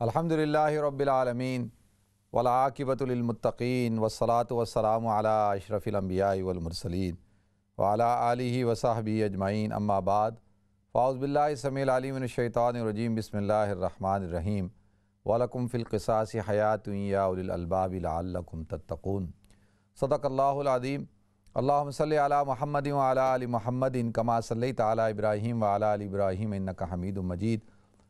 الحمدللہ رب العالمین والعاقبۃ للمتقین والصلاۃ والسلام علی اشرف الانبیاء والمرسلین وعلی آلہ وصحبہ اجمعین اما بعد فاعوذ باللہ السمیع العلیم من الشیطان الرجیم بسم اللہ الرحمن الرحیم وَلَكُمْ فِي الْقِصَاصِ حَيَاةٌ يَا أُولِي الْأَلْبَابِ لَعَلَّكُمْ تَتَّقُونَ صدق اللہ العظیم۔ اللہم صلی علی محمد وعلی آل محمد کما صلیت علی ابراہیم وعلی آل ابراہیم انک حمید مجید۔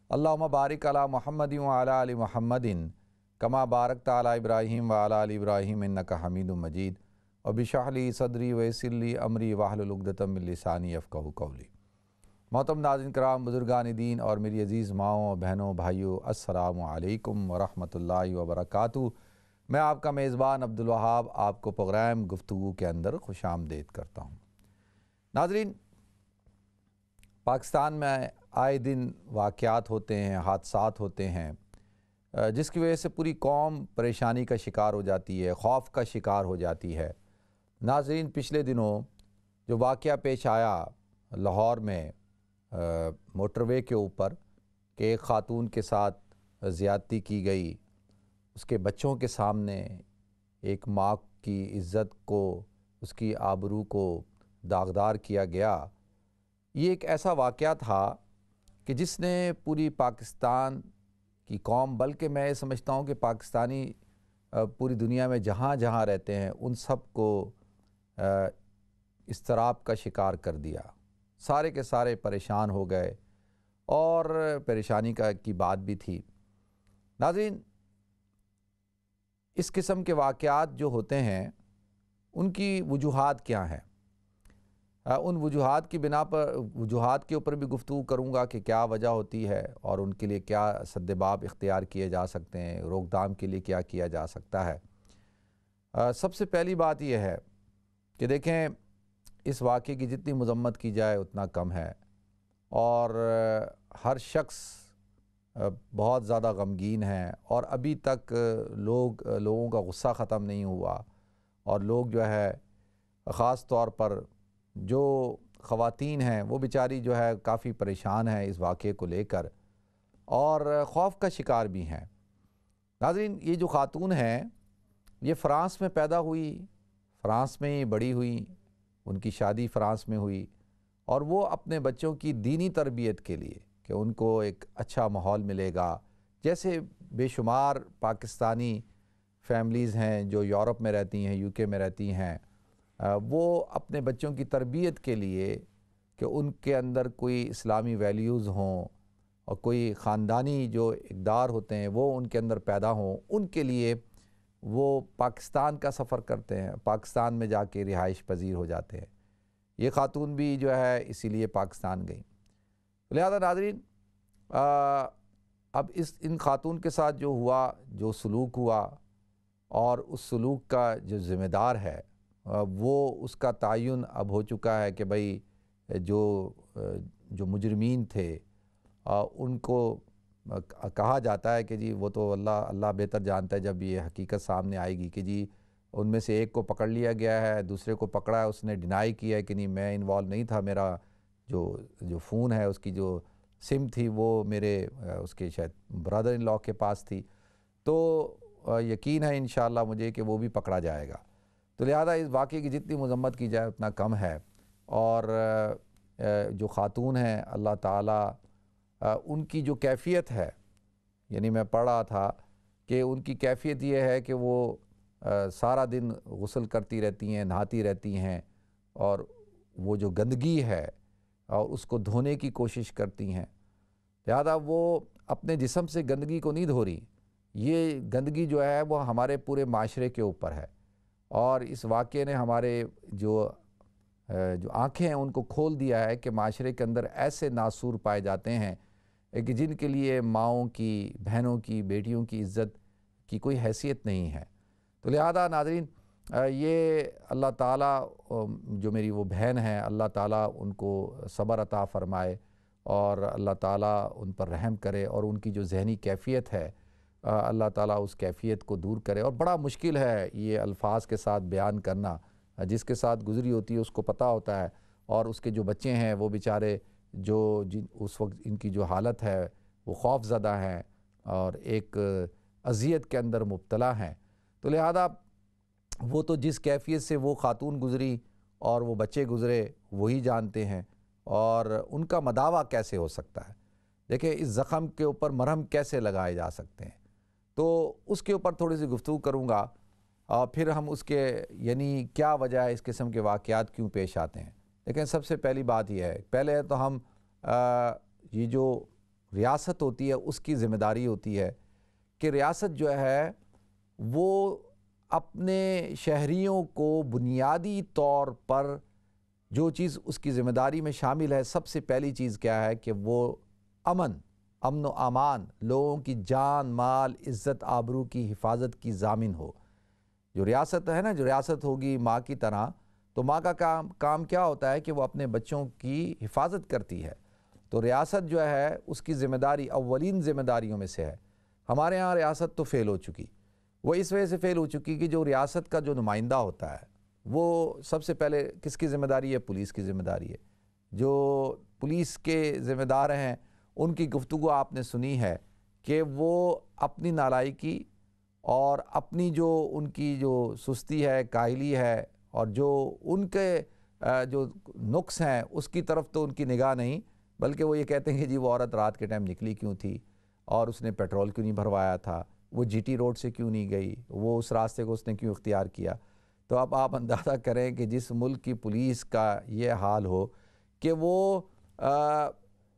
اللہم بارک علی محمد وعلی آل محمد کما بارکت علی ابراہیم وعلی آل ابراہیم انک حمید مجید۔ رب اشرح لی صدری ویسر لی امری واحلل عقدۃ من لسانی یفقہوا قولی۔ محترم ناظرین کرام، بزرگان دین اور میری عزیز ماؤں بہنوں بھائیوں، السلام علیکم ورحمۃ اللہ وبرکاتہ۔ میں آپ کا میزبان عبدالوہاب آپ کو پروگرام گفتگو کے اندر خوش آمدید کرتا ہوں۔ ناظرین، پاکستان میں آئے دن واقعات ہوتے ہیں، حادثات ہوتے ہیں، جس کی وجہ سے پوری قوم پریشانی کا شکار ہو جاتی ہے، خوف کا شکار ہو جاتی ہے۔ ناظرین، پچھلے دنوں جو واقعہ پیش آیا لاہور میں موٹر وے کے اوپر کہ ایک خاتون کے ساتھ زیادتی کی گئی، اس کے بچوں کے سامنے ایک ماں کی عزت کو، اس کی آبرو کو داغدار کیا گیا، یہ ایک ایسا واقعہ تھا کہ جس نے پوری پاکستان کی قوم، بلکہ میں یہ سمجھتا ہوں کہ پاکستانی پوری دنیا میں جہاں جہاں رہتے ہیں ان سب کو اضطراب کا شکار کر دیا۔ سارے کے سارے پریشان ہو گئے اور پریشانی کی بات بھی تھی۔ ناظرین، اس قسم کے واقعات جو ہوتے ہیں ان کی وجوہات کیا ہیں؟ ان وجوہات کی بنا پر وجوہات کے اوپر بھی گفتگو کروں گا کہ کیا وجہ ہوتی ہے اور ان کے لیے کیا سدباب اختیار کیے جا سکتے ہیں، روک تھام کے لیے کیا کیا جا سکتا ہے۔ سب سے پہلی بات یہ ہے کہ دیکھیں، اس واقعے کی جتنی مذمت کی جائے اتنا کم ہے، اور ہر شخص بہت زیادہ غمگین ہے، اور ابھی تک لوگوں کا غصہ ختم نہیں ہوا، اور لوگ جو ہے خاص طور پر جو خواتین ہیں وہ بیچاری جو ہے کافی پریشان ہیں اس واقعے کو لے کر، اور خوف کا شکار بھی ہیں۔ ناظرین، یہ جو خاتون ہیں یہ فرانس میں پیدا ہوئی، فرانس میں ہی بڑی ہوئی، ان کی شادی فرانس میں ہوئی، اور وہ اپنے بچوں کی دینی تربیت کے لیے کہ ان کو ایک اچھا ماحول ملے گا، جیسے بے شمار پاکستانی فیملیز ہیں جو یورپ میں رہتی ہیں، یو کے میں رہتی ہیں، وہ اپنے بچوں کی تربیت کے لیے کہ ان کے اندر کوئی اسلامی ویلیوز ہوں اور کوئی خاندانی جو اقدار ہوتے ہیں وہ ان کے اندر پیدا ہوں، ان کے لیے وہ پاکستان کا سفر کرتے ہیں، پاکستان میں جا کے رہائش پذیر ہو جاتے ہیں۔ یہ خاتون بھی جو ہے اسی لیے پاکستان گئی۔ لہذا ناظرین، اب ان خاتون کے ساتھ جو ہوا، جو سلوک ہوا، اور اس سلوک کا جو ذمہ دار ہے وہ اس کا تعین اب ہو چکا ہے کہ بھئی جو مجرمین تھے ان کو کہا جاتا ہے کہ جی وہ تو اللہ بہتر جانتا ہے جب یہ حقیقت سامنے آئے گی کہ جی ان میں سے ایک کو پکڑ لیا گیا ہے، دوسرے کو پکڑا ہے، اس نے ڈینائی کیا ہے کہ نہیں میں انوالو نہیں تھا، میرا جو فون ہے اس کی جو سم تھی وہ میرے اس کے شاید برادر ان لا کے پاس تھی، تو یقین ہے انشاءاللہ مجھے کہ وہ بھی پکڑا جائے گا۔ تو لہذا اس واقعے کی جتنی مذمت کی جائے اتنا کم ہے، اور جو خاتون ہیں اللہ تعالیٰ ان کی جو کیفیت ہے، یعنی میں پڑھ رہا تھا کہ ان کی کیفیت یہ ہے کہ وہ سارا دن غسل کرتی رہتی ہیں، نہاتی رہتی ہیں، اور وہ جو گندگی ہے اور اس کو دھونے کی کوشش کرتی ہیں۔ لہذا وہ اپنے جسم سے گندگی کو نہیں دھو رہی، یہ گندگی جو ہے وہ ہمارے پورے معاشرے کے اوپر ہے، اور اس واقعے نے ہمارے جو آنکھیں ہیں ان کو کھول دیا ہے کہ معاشرے کے اندر ایسے ناسور پائے جاتے ہیں کہ جن کے لیے ماؤں کی، بہنوں کی، بیٹیوں کی عزت کی کوئی حیثیت نہیں ہے۔ تو لہذا ناظرین، یہ اللہ تعالیٰ جو میری وہ بہن ہے، اللہ تعالیٰ ان کو صبر عطا فرمائے، اور اللہ تعالیٰ ان پر رحم کرے، اور ان کی جو ذہنی کیفیت ہے اللہ تعالیٰ اس کیفیت کو دور کرے۔ اور بڑا مشکل ہے یہ الفاظ کے ساتھ بیان کرنا، جس کے ساتھ گزری ہوتی ہے اس کو پتہ ہوتا ہے، اور اس کے جو بچے ہیں وہ بیچارے اس وقت ان کی جو حالت ہے وہ خوف زدہ ہیں، اور ایک اذیت کے اندر مبتلا ہیں. تو لہذا وہ تو جس کیفیت سے وہ خاتون گزری اور وہ بچے گزرے وہی جانتے ہیں، اور ان کا مداوع کیسے ہو سکتا ہے. دیکھیں اس زخم کے اوپر مرہم کیسے لگائے جا سکتے ہیں، تو اس کے اوپر تھوڑی سی گفتگو کروں گا، اور پھر ہم اس کے یعنی کیا وجہ ہے اس قسم کے واقعات کیوں پیش آتے ہیں. لیکن سب سے پہلی بات یہ ہے، پہلے تو ہم یہ جو ریاست ہوتی ہے اس کی ذمہ داری ہوتی ہے کہ ریاست جو ہے وہ اپنے شہریوں کو بنیادی طور پر جو چیز اس کی ذمہ داری میں شامل ہے، سب سے پہلی چیز کیا ہے کہ وہ امن و امان، لوگوں کی جان مال عزت آبرو کی حفاظت کی ضامن ہو. جو ریاست ہے نا، جو ریاست ہوگی ماں کی طرح، تو ماں کا کام کیا ہوتا ہے کہ وہ اپنے بچوں کی حفاظت کرتی ہے. تو ریاست جو ہے اس کی ذمہ داری اولین ذمہ داریوں میں سے ہے. ہمارے ہاں ریاست تو فیل ہو چکی، وہ اس وجہ سے فیل ہو چکی کہ جو ریاست کا جو نمائندہ ہوتا ہے وہ سب سے پہلے کس کی ذمہ داری ہے؟ پولیس کی ذمہ داری ہے. جو پولیس کے ذمہ دار ہیں ان کی گفتگو آپ نے سنی ہے کہ وہ اپنی نالائکی اور اپنی جو ان کی جو سستی ہے، کاہلی ہے، اور جو ان کے جو نقص ہیں اس کی طرف تو ان کی نگاہ نہیں، بلکہ وہ یہ کہتے ہیں کہ جی وہ عورت رات کے ٹائم نکلی کیوں تھی، اور اس نے پیٹرول کیوں نہیں بھروایا تھا، وہ جی ٹی روڈ سے کیوں نہیں گئی، وہ اس راستے کو اس نے کیوں اختیار کیا. تو اب آپ اندازہ کریں کہ جس ملک کی پولیس کا یہ حال ہو کہ وہ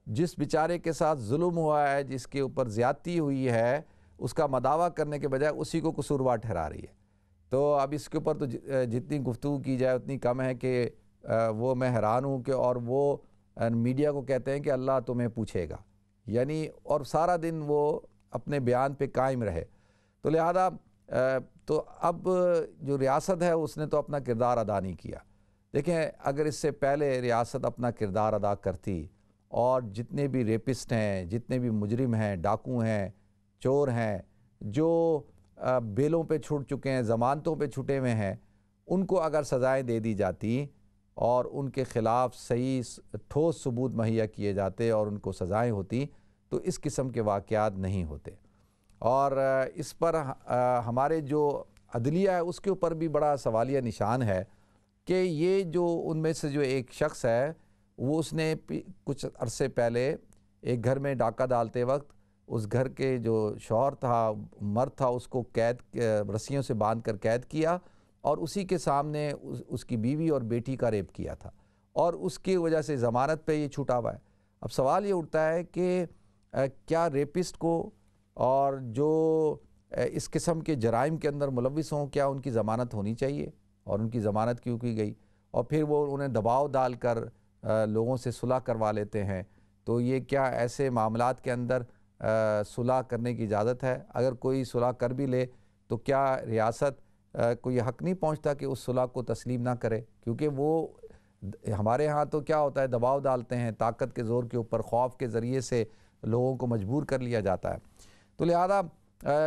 جس بیچارے کے ساتھ ظلم ہوا ہے، جس کے اوپر زیادتی ہوئی ہے، اس کا مداوع کرنے کے بجائے اسی کو قصوروار ٹھہرا رہی ہے. تو اب اس کے اوپر تو جتنی گفتگو کی جائے اتنی کم ہے کہ وہ میں حیران ہوں کہ اور وہ میڈیا کو کہتے ہیں کہ اللہ تمہیں پوچھے گا، یعنی اور سارا دن وہ اپنے بیان پہ قائم رہے. تو لہذا تو اب جو ریاست ہے اس نے تو اپنا کردار ادا نہیں کیا. دیکھیں اگر اس سے پہلے ریاست اپنا کردار ادا کرتی اور جتنے بھی ریپسٹ ہیں، جتنے بھی مجرم ہیں، ڈاکو ہیں، چور ہیں، جو بیلوں پہ چھوٹ چکے ہیں، ضمانتوں پہ چھٹے ہوئے ہیں، ان کو اگر سزائیں دے دی جاتی اور ان کے خلاف صحیح ٹھوس ثبوت مہیا کیے جاتے اور ان کو سزائیں ہوتی تو اس قسم کے واقعات نہیں ہوتے. اور اس پر ہمارے جو عدلیہ ہے اس کے اوپر بھی بڑا سوالیہ نشان ہے کہ یہ جو ان میں سے جو ایک شخص ہے وہ اس نے کچھ عرصے پہلے ایک گھر میں ڈاکہ ڈالتے وقت اس گھر کے جو شوہر تھا، مرد تھا، اس کو رسیوں سے باندھ کر قید کیا اور اسی کے سامنے اس کی بیوی اور بیٹی کا ریپ کیا تھا، اور اس کی وجہ سے ضمانت پہ یہ چھوٹا ہوا ہے. اب سوال یہ اٹھتا ہے کہ کیا ریپسٹ کو اور جو اس قسم کے جرائم کے اندر ملوث ہوں کیا ان کی ضمانت ہونی چاہیے، اور ان کی ضمانت کیوں کی گئی؟ اور پھر وہ انہیں دباؤ ڈال کر لوگوں سے صلح کروا لیتے ہیں. تو یہ کیا ایسے معاملات کے اندر صلح کرنے کی اجازت ہے؟ اگر کوئی صلح کر بھی لے تو کیا ریاست کو یہ حق نہیں پہنچتا کہ اس صلح کو تسلیم نہ کرے؟ کیونکہ وہ ہمارے ہاں تو کیا ہوتا ہے، دباؤ ڈالتے ہیں، طاقت کے زور کے اوپر، خوف کے ذریعے سے لوگوں کو مجبور کر لیا جاتا ہے. تو لہذا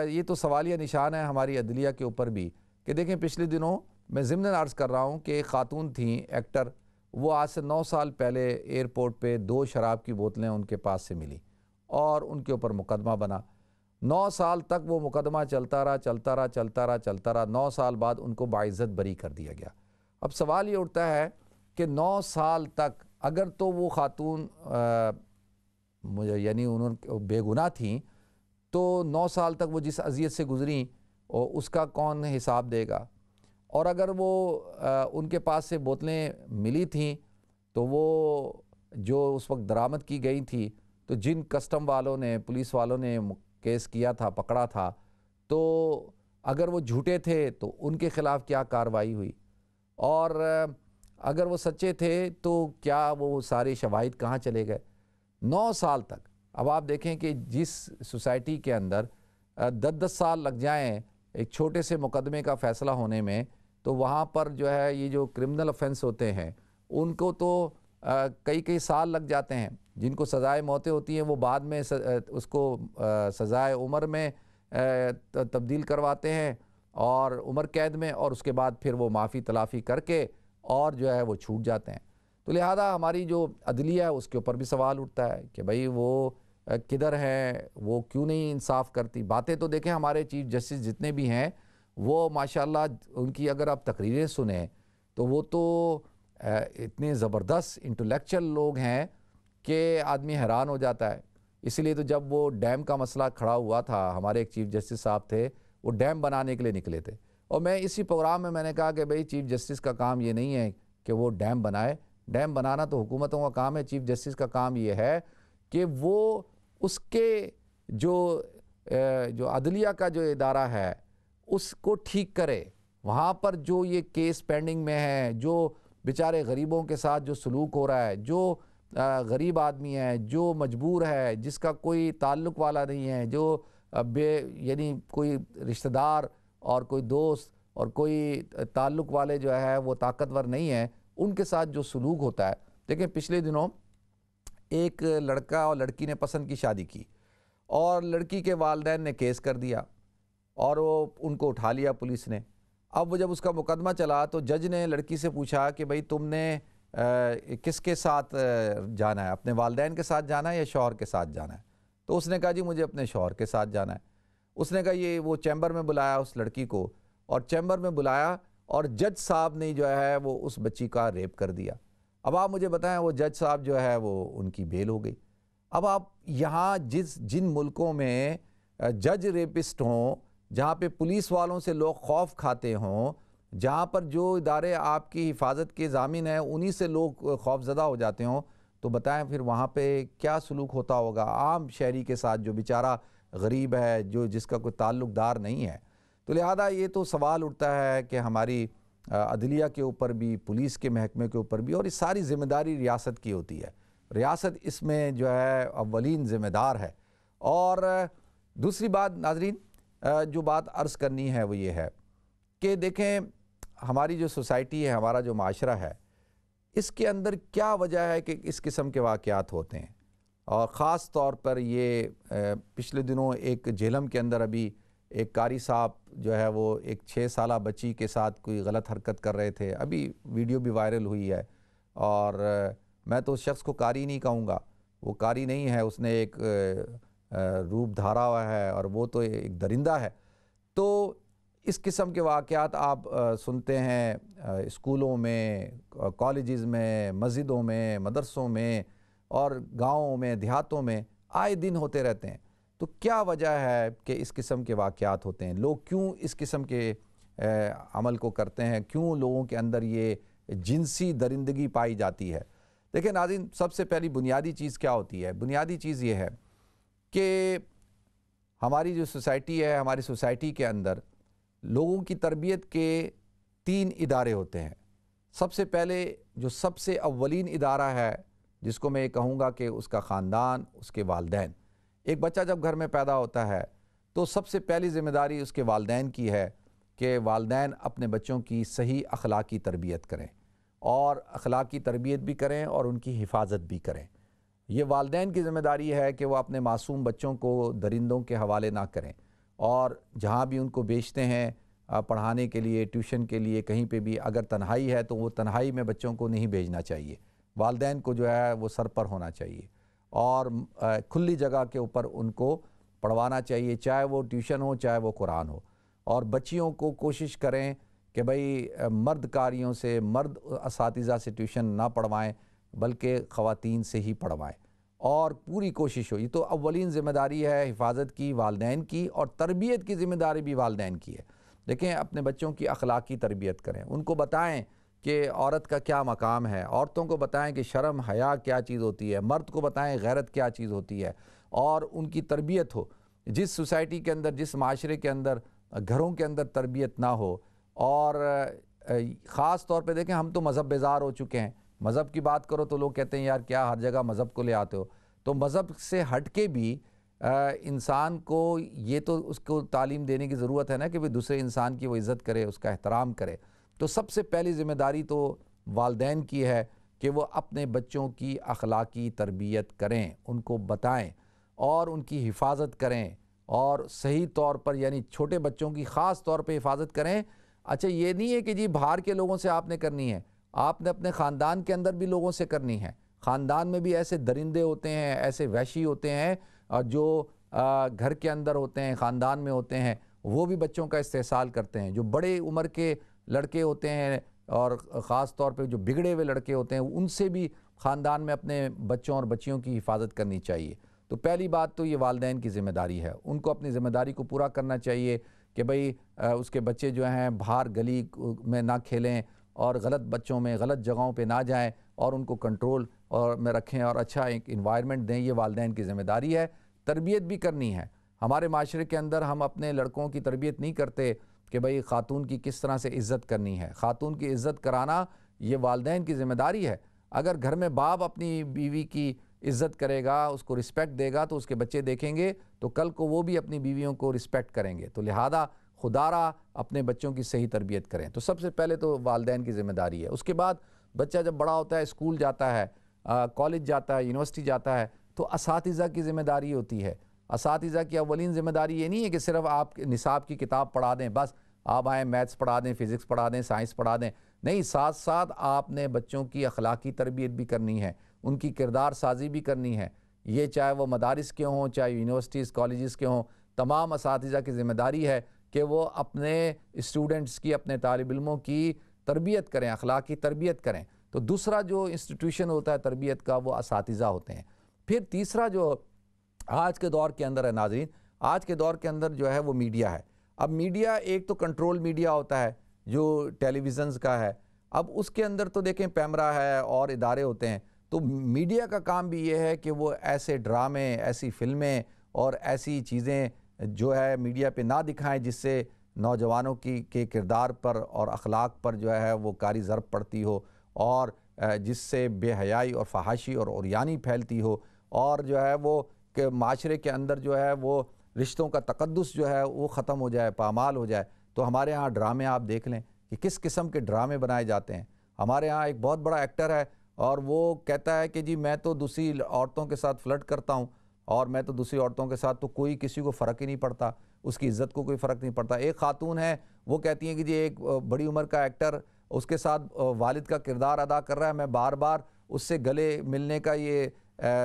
یہ تو سوالیہ نشان ہے ہماری عدلیہ کے اوپر بھی کہ دیکھیں پچھلے دنوں میں ضمناً عرض کر رہا ہوں کہ ایک خاتون تھیں ایکٹر، وہ آج سے 9 سال پہلے ایئرپورٹ پہ 2 شراب کی بوتلیں ان کے پاس سے ملی اور ان کے اوپر مقدمہ بنا. 9 سال تک وہ مقدمہ چلتا رہا. 9 سال بعد ان کو باعزت بری کر دیا گیا. اب سوال یہ اٹھتا ہے کہ 9 سال تک اگر تو وہ خاتون یعنی انہوں بے گناہ تھیں تو 9 سال تک وہ جس اذیت سے گزریں اس کا کون حساب دے گا؟ اور اگر وہ ان کے پاس سے بوتلیں ملی تھیں تو وہ جو اس وقت درآمد کی گئی تھی، تو جن کسٹم والوں نے، پولیس والوں نے کیس کیا تھا، پکڑا تھا، تو اگر وہ جھوٹے تھے تو ان کے خلاف کیا کارروائی ہوئی؟ اور اگر وہ سچے تھے تو کیا وہ سارے شواہد کہاں چلے گئے؟ 9 سال تک. اب آپ دیکھیں کہ جس سوسائٹی کے اندر 10 سال لگ جائیں ایک چھوٹے سے مقدمے کا فیصلہ ہونے میں، تو وہاں پر جو ہے یہ جو کرمنل افینس ہوتے ہیں ان کو تو کئی سال لگ جاتے ہیں. جن کو سزائے موتیں ہوتی ہیں وہ بعد میں اس کو سزائے عمر میں تبدیل کرواتے ہیں اور عمر قید میں، اور اس کے بعد پھر وہ معافی تلافی کر کے اور جو ہے وہ چھوٹ جاتے ہیں. تو لہذا ہماری جو عدلیہ ہے اس کے اوپر بھی سوال اٹھتا ہے کہ بھئی وہ کدھر ہیں، وہ کیوں نہیں انصاف کرتی؟ باتیں تو دیکھیں ہمارے چیف جسٹس جتنے بھی ہیں وہ ماشاءاللہ ان کی اگر آپ تقریریں سنیں تو وہ تو اتنے زبردست انٹلیکچل لوگ ہیں کہ آدمی حیران ہو جاتا ہے۔ اس لیے تو جب وہ ڈیم کا مسئلہ کھڑا ہوا تھا، ہمارے ایک چیف جسٹس صاحب تھے، وہ ڈیم بنانے کے لیے نکلے تھے، اور میں اسی پروگرام میں نے کہا کہ بھئی چیف جسٹس کا کام یہ نہیں ہے کہ وہ ڈیم بنائے، ڈیم بنانا تو حکومتوں کا کام ہے، چیف جسٹس کا کام یہ ہے کہ وہ اس کے جو عدلیہ کا جو ادارہ ہے اس کو ٹھیک کرے۔ وہاں پر جو یہ کیس پینڈنگ میں ہے، جو بیچارے غریبوں کے ساتھ جو سلوک ہو رہا ہے، جو غریب آدمی ہے، جو مجبور ہے، جس کا کوئی تعلق والا نہیں ہے، جو یعنی کوئی رشتہ دار اور کوئی دوست اور کوئی تعلق والے جو ہے وہ طاقتور نہیں ہے، ان کے ساتھ جو سلوک ہوتا ہے۔ دیکھیں پچھلے دنوں ایک لڑکا اور لڑکی نے پسند کی شادی کی، اور لڑکی کے والدین نے کیس کر دیا اور وہ ان کو اٹھا لیا پولیس نے۔ اب وہ جب اس کا مقدمہ چلا تو جج نے لڑکی سے پوچھا کہ بھئی تم نے کس کے ساتھ جانا ہے، اپنے والدین کے ساتھ جانا ہے یا شوہر کے ساتھ جانا ہے؟ تو اس نے کہا جی مجھے اپنے شوہر کے ساتھ جانا ہے۔ اس نے کہا یہ وہ چیمبر میں بلایا اس لڑکی کو، اور چیمبر میں بلایا اور جج صاحب نے جو ہے وہ اس بچی کا ریپ کر دیا۔ اب آپ مجھے بتائیں وہ جج صاحب جو ہے وہ ان کی بیل ہو گئی۔ اب آپ یہاں جن ملکوں میں جج ریپسٹ ہوں، جہاں پہ پولیس والوں سے لوگ خوف کھاتے ہوں، جہاں پر جو ادارے آپ کی حفاظت کے ضامن ہیں انہی سے لوگ خوف زدہ ہو جاتے ہوں، تو بتائیں پھر وہاں پہ کیا سلوک ہوتا ہوگا عام شہری کے ساتھ جو بیچارہ غریب ہے، جس کا کوئی تعلق دار نہیں ہے۔ تو لہذا یہ تو سوال اٹھتا ہے کہ ہماری عدلیہ کے اوپر بھی، پولیس کے محکمے کے اوپر بھی، اور اس ساری ذمہ داری ریاست کی ہوتی ہے۔ ریاست اس میں جو ہے اولین ذمہ دار ہے۔ اور دوسری بات ناظرین جو بات عرض کرنی ہے وہ یہ ہے کہ دیکھیں ہماری جو سوسائٹی ہے، ہمارا جو معاشرہ ہے، اس کے اندر کیا وجہ ہے کہ اس قسم کے واقعات ہوتے ہیں، اور خاص طور پر یہ پچھلے دنوں ایک جہلم کے اندر ابھی ایک قاری صاحب جو ہے وہ ایک 6 سالہ بچی کے ساتھ کوئی غلط حرکت کر رہے تھے، ابھی ویڈیو بھی وائرل ہوئی ہے، اور میں تو اس شخص کو قاری نہیں کہوں گا، وہ قاری نہیں ہے، اس نے ایک روپ دھارا ہوا ہے اور وہ تو ایک درندہ ہے۔ تو اس قسم کے واقعات آپ سنتے ہیں اسکولوں میں، کالجز میں، مسجدوں میں، مدرسوں میں، اور گاؤں میں، دیہاتوں میں آئے دن ہوتے رہتے ہیں۔ تو کیا وجہ ہے کہ اس قسم کے واقعات ہوتے ہیں؟ لوگ کیوں اس قسم کے عمل کو کرتے ہیں؟ کیوں لوگوں کے اندر یہ جنسی درندگی پائی جاتی ہے؟ دیکھیں ناظرین، سب سے پہلی بنیادی چیز کیا ہوتی ہے؟ بنیادی چیز یہ ہے کہ ہماری جو سوسائٹی ہے، ہماری سوسائٹی کے اندر لوگوں کی تربیت کے 3 ادارے ہوتے ہیں۔ سب سے پہلے جو سب سے اولین ادارہ ہے، جس کو میں کہوں گا کہ اس کا خاندان، اس کے والدین۔ ایک بچہ جب گھر میں پیدا ہوتا ہے تو سب سے پہلی ذمہ داری اس کے والدین کی ہے کہ والدین اپنے بچوں کی صحیح اخلاقی تربیت کریں، اور اخلاقی تربیت بھی کریں اور ان کی حفاظت بھی کریں۔ یہ والدین کی ذمہ داری ہے کہ وہ اپنے معصوم بچوں کو درندوں کے حوالے نہ کریں، اور جہاں بھی ان کو بیچتے ہیں پڑھانے کے لیے، ٹیوشن کے لیے، کہیں پہ بھی اگر تنہائی ہے تو وہ تنہائی میں بچوں کو نہیں بھیجنا چاہیے۔ والدین کو جو ہے وہ سر پر ہونا چاہیے، اور کھلی جگہ کے اوپر ان کو پڑھوانا چاہیے، چاہے وہ ٹیوشن ہو چاہے وہ قرآن ہو۔ اور بچیوں کو کوشش کریں کہ بھئی مرد قاریوں سے، مرد اساتذہ سے ٹیوشن نہ پڑھوائیں، بلکہ خواتین سے ہی پڑھوائیں، اور پوری کوشش ہو۔ یہ تو اولین ذمہ داری ہے حفاظت کی والدین کی، اور تربیت کی ذمہ داری بھی والدین کی ہے۔ دیکھیں اپنے بچوں کی اخلاقی تربیت کریں، ان کو بتائیں کہ عورت کا کیا مقام ہے، عورتوں کو بتائیں کہ شرم حیا کیا چیز ہوتی ہے، مرد کو بتائیں غیرت کیا چیز ہوتی ہے، اور ان کی تربیت ہو۔ جس سوسائٹی کے اندر، جس معاشرے کے اندر گھروں کے اندر تربیت نہ ہو، اور خاص طور پہ دیکھیں ہم تو مذہب بیزار ہو چکے ہیں، مذہب کی بات کرو تو لوگ کہتے ہیں یار کیا ہر جگہ مذہب کو لے آتے ہو۔ تو مذہب سے ہٹ کے بھی انسان کو یہ تو اس کو تعلیم دینے کی ضرورت ہے نا کہ دوسرے انسان کی وہ عزت کرے، اس کا احترام کرے۔ تو سب سے پہلی ذمہ داری تو والدین کی ہے کہ وہ اپنے بچوں کی اخلاقی تربیت کریں، ان کو بتائیں اور ان کی حفاظت کریں، اور صحیح طور پر یعنی چھوٹے بچوں کی خاص طور پہ حفاظت کریں۔ اچھا یہ نہیں ہے کہ جی باہر کے لوگوں سے آپ نے کرنی ہے، آپ نے اپنے خاندان کے اندر بھی لوگوں سے کرنی ہے۔ خاندان میں بھی ایسے درندے ہوتے ہیں، ایسے وحشی ہوتے ہیں جو گھر کے اندر ہوتے ہیں، خاندان میں ہوتے ہیں، وہ بھی بچوں کا استحصال کرتے ہیں۔ جو بڑے عمر کے لڑکے ہوتے ہیں اور خاص طور پہ جو بگڑے ہوئے لڑکے ہوتے ہیں، ان سے بھی خاندان میں اپنے بچوں اور بچیوں کی حفاظت کرنی چاہیے۔ تو پہلی بات تو یہ والدین کی ذمہ داری ہے، ان کو اپنی ذمہ داری کو پورا کرنا چاہیے کہ بھئی اس کے بچے جو ہیں باہر گلی میں نہ کھیلیں اور غلط بچوں میں غلط جگہوں پہ نہ جائیں اور ان کو کنٹرول میں رکھیں اور اچھا ایک انوائرمنٹ دیں۔ یہ والدین کی ذمہ داری ہے۔ تربیت بھی کرنی ہے۔ ہمارے معاشرے کے اندر ہم اپنے لڑکوں کی تربیت نہیں کرتے کہ بھئی خاتون کی کس طرح سے عزت کرنی ہے۔ خاتون کی عزت کرانا یہ والدین کی ذمہ داری ہے۔ اگر گھر میں باپ اپنی بیوی کی عزت کرے گا، اس کو رسپیکٹ دے گا، تو اس کے بچے دیکھیں گے تو کل کو وہ بھی اپنی بیویوں کو رسپیکٹ کریں گے۔ تو لہذا خدا را اپنے بچوں کی صحیح تربیت کریں۔ تو سب سے پہلے تو والدین کی ذمہ داری ہے۔ اس کے بعد بچہ جب بڑا ہوتا ہے، اسکول جاتا ہے، کالج جاتا ہے، یونیورسٹی جاتا ہے، تو اساتذہ کی ذمہ داری ہوتی ہے۔ اساتذہ کی اولین ذمہ داری یہ نہیں ہے کہ صرف آپ نصاب کی کتاب پڑھا دیں، بس آپ آئیں میتھس پڑھا دیں، فزکس پڑھا دیں، سائنس پڑھا دیں۔ نہیں، ساتھ ساتھ آپ نے بچوں کی اخلاقی تربیت بھی کرنی ہے، ان کی کردار سازی بھی کرنی ہے۔ یہ چاہے وہ مدارس کے ہوں، چاہے یونیورسٹیز کالجز کے ہوں، تمام اساتذہ کی ذمہ داری ہے کہ وہ اپنے اسٹوڈنٹس کی، اپنے طالب علموں کی تربیت کریں، اخلاقی تربیت کریں۔ تو دوسرا جو انسٹیٹیوشن ہوتا ہے تربیت کا، وہ اساتذہ ہوتے ہیں۔ پھر تیسرا جو آج کے دور کے اندر ہے ناظرین، آج کے دور کے اندر جو ہے وہ میڈیا ہے۔ اب میڈیا ایک تو کنٹرول میڈیا ہوتا ہے جو ٹیلی ویژنز کا ہے۔ اب اس کے اندر تو دیکھیں پیمرا ہے اور ادارے ہوتے ہیں۔ تو میڈیا کا کام بھی یہ ہے کہ وہ ایسے ڈرامے، ایسی فلمیں اور ایسی چیزیں جو ہے میڈیا پہ نہ دکھائیں جس سے نوجوانوں کے کردار پر اور اخلاق پر جو ہے وہ کاری ضرب پڑتی ہو، اور جس سے بے حیائی اور فحاشی اور عریانی پھیلتی ہو، اور جو ہے وہ کہ معاشرے کے اندر جو ہے وہ رشتوں کا تقدس جو ہے وہ ختم ہو جائے، پامال ہو جائے۔ تو ہمارے ہاں ڈرامے آپ دیکھ لیں کہ کس قسم کے ڈرامے بنائے جاتے ہیں۔ ہمارے ہاں ایک بہت بڑا ایکٹر ہے اور وہ کہتا ہے کہ جی میں تو دوسری عورتوں کے ساتھ فلرٹ کرتا ہوں، اور میں تو دوسری عورتوں کے ساتھ تو کوئی کسی کو فرق ہی نہیں پڑتا، اس کی عزت کو کوئی فرق نہیں پڑتا۔ ایک خاتون ہے، وہ کہتی ہیں کہ جی ایک بڑی عمر کا ایکٹر اس کے ساتھ والد کا کردار ادا کر رہا ہے، میں بار بار اس سے گلے ملنے کا یہ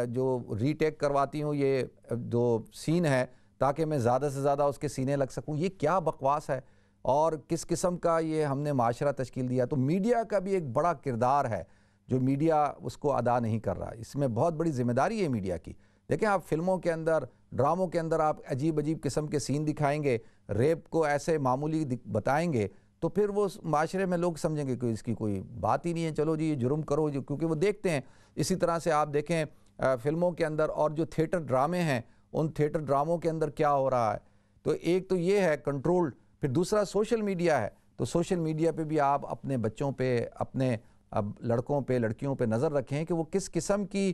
جو ری ٹیک کرواتی ہوں، یہ جو سین ہے، تاکہ میں زیادہ سے زیادہ اس کے سینے لگ سکوں۔ یہ کیا بکواس ہے اور کس قسم کا یہ ہم نے معاشرہ تشکیل دیا۔ تو میڈیا کا بھی ایک بڑا کردار ہے جو میڈیا اس کو ادا نہیں کر رہا۔ اس میں بہت بڑی ذمہ داری ہے میڈیا کی۔ دیکھیں آپ فلموں کے اندر، ڈراموں کے اندر آپ عجیب عجیب قسم کے سین دکھائیں گے، ریپ کو ایسے معمولی بتائیں گے، تو پھر وہ معاشرے میں لوگ سمجھیں گے کہ اس کی کوئی بات ہی نہیں ہے، چلو جی یہ جرم کرو، کیونکہ وہ دیکھتے ہیں۔ اسی طرح سے آپ دیکھیں فلموں کے اندر اور جو تھیٹر ڈرامے ہیں، ان تھیٹر ڈراموں کے اندر کیا ہو رہا ہے۔ تو ایک تو یہ ہے کنٹرول، پھر دوسرا سوشل میڈیا ہے۔ تو سوشل میڈیا پہ بھی آپ اپنے بچوں پہ، اپنے لڑکوں پہ، لڑکیوں پہ نظر رکھیں کہ وہ کس قسم کی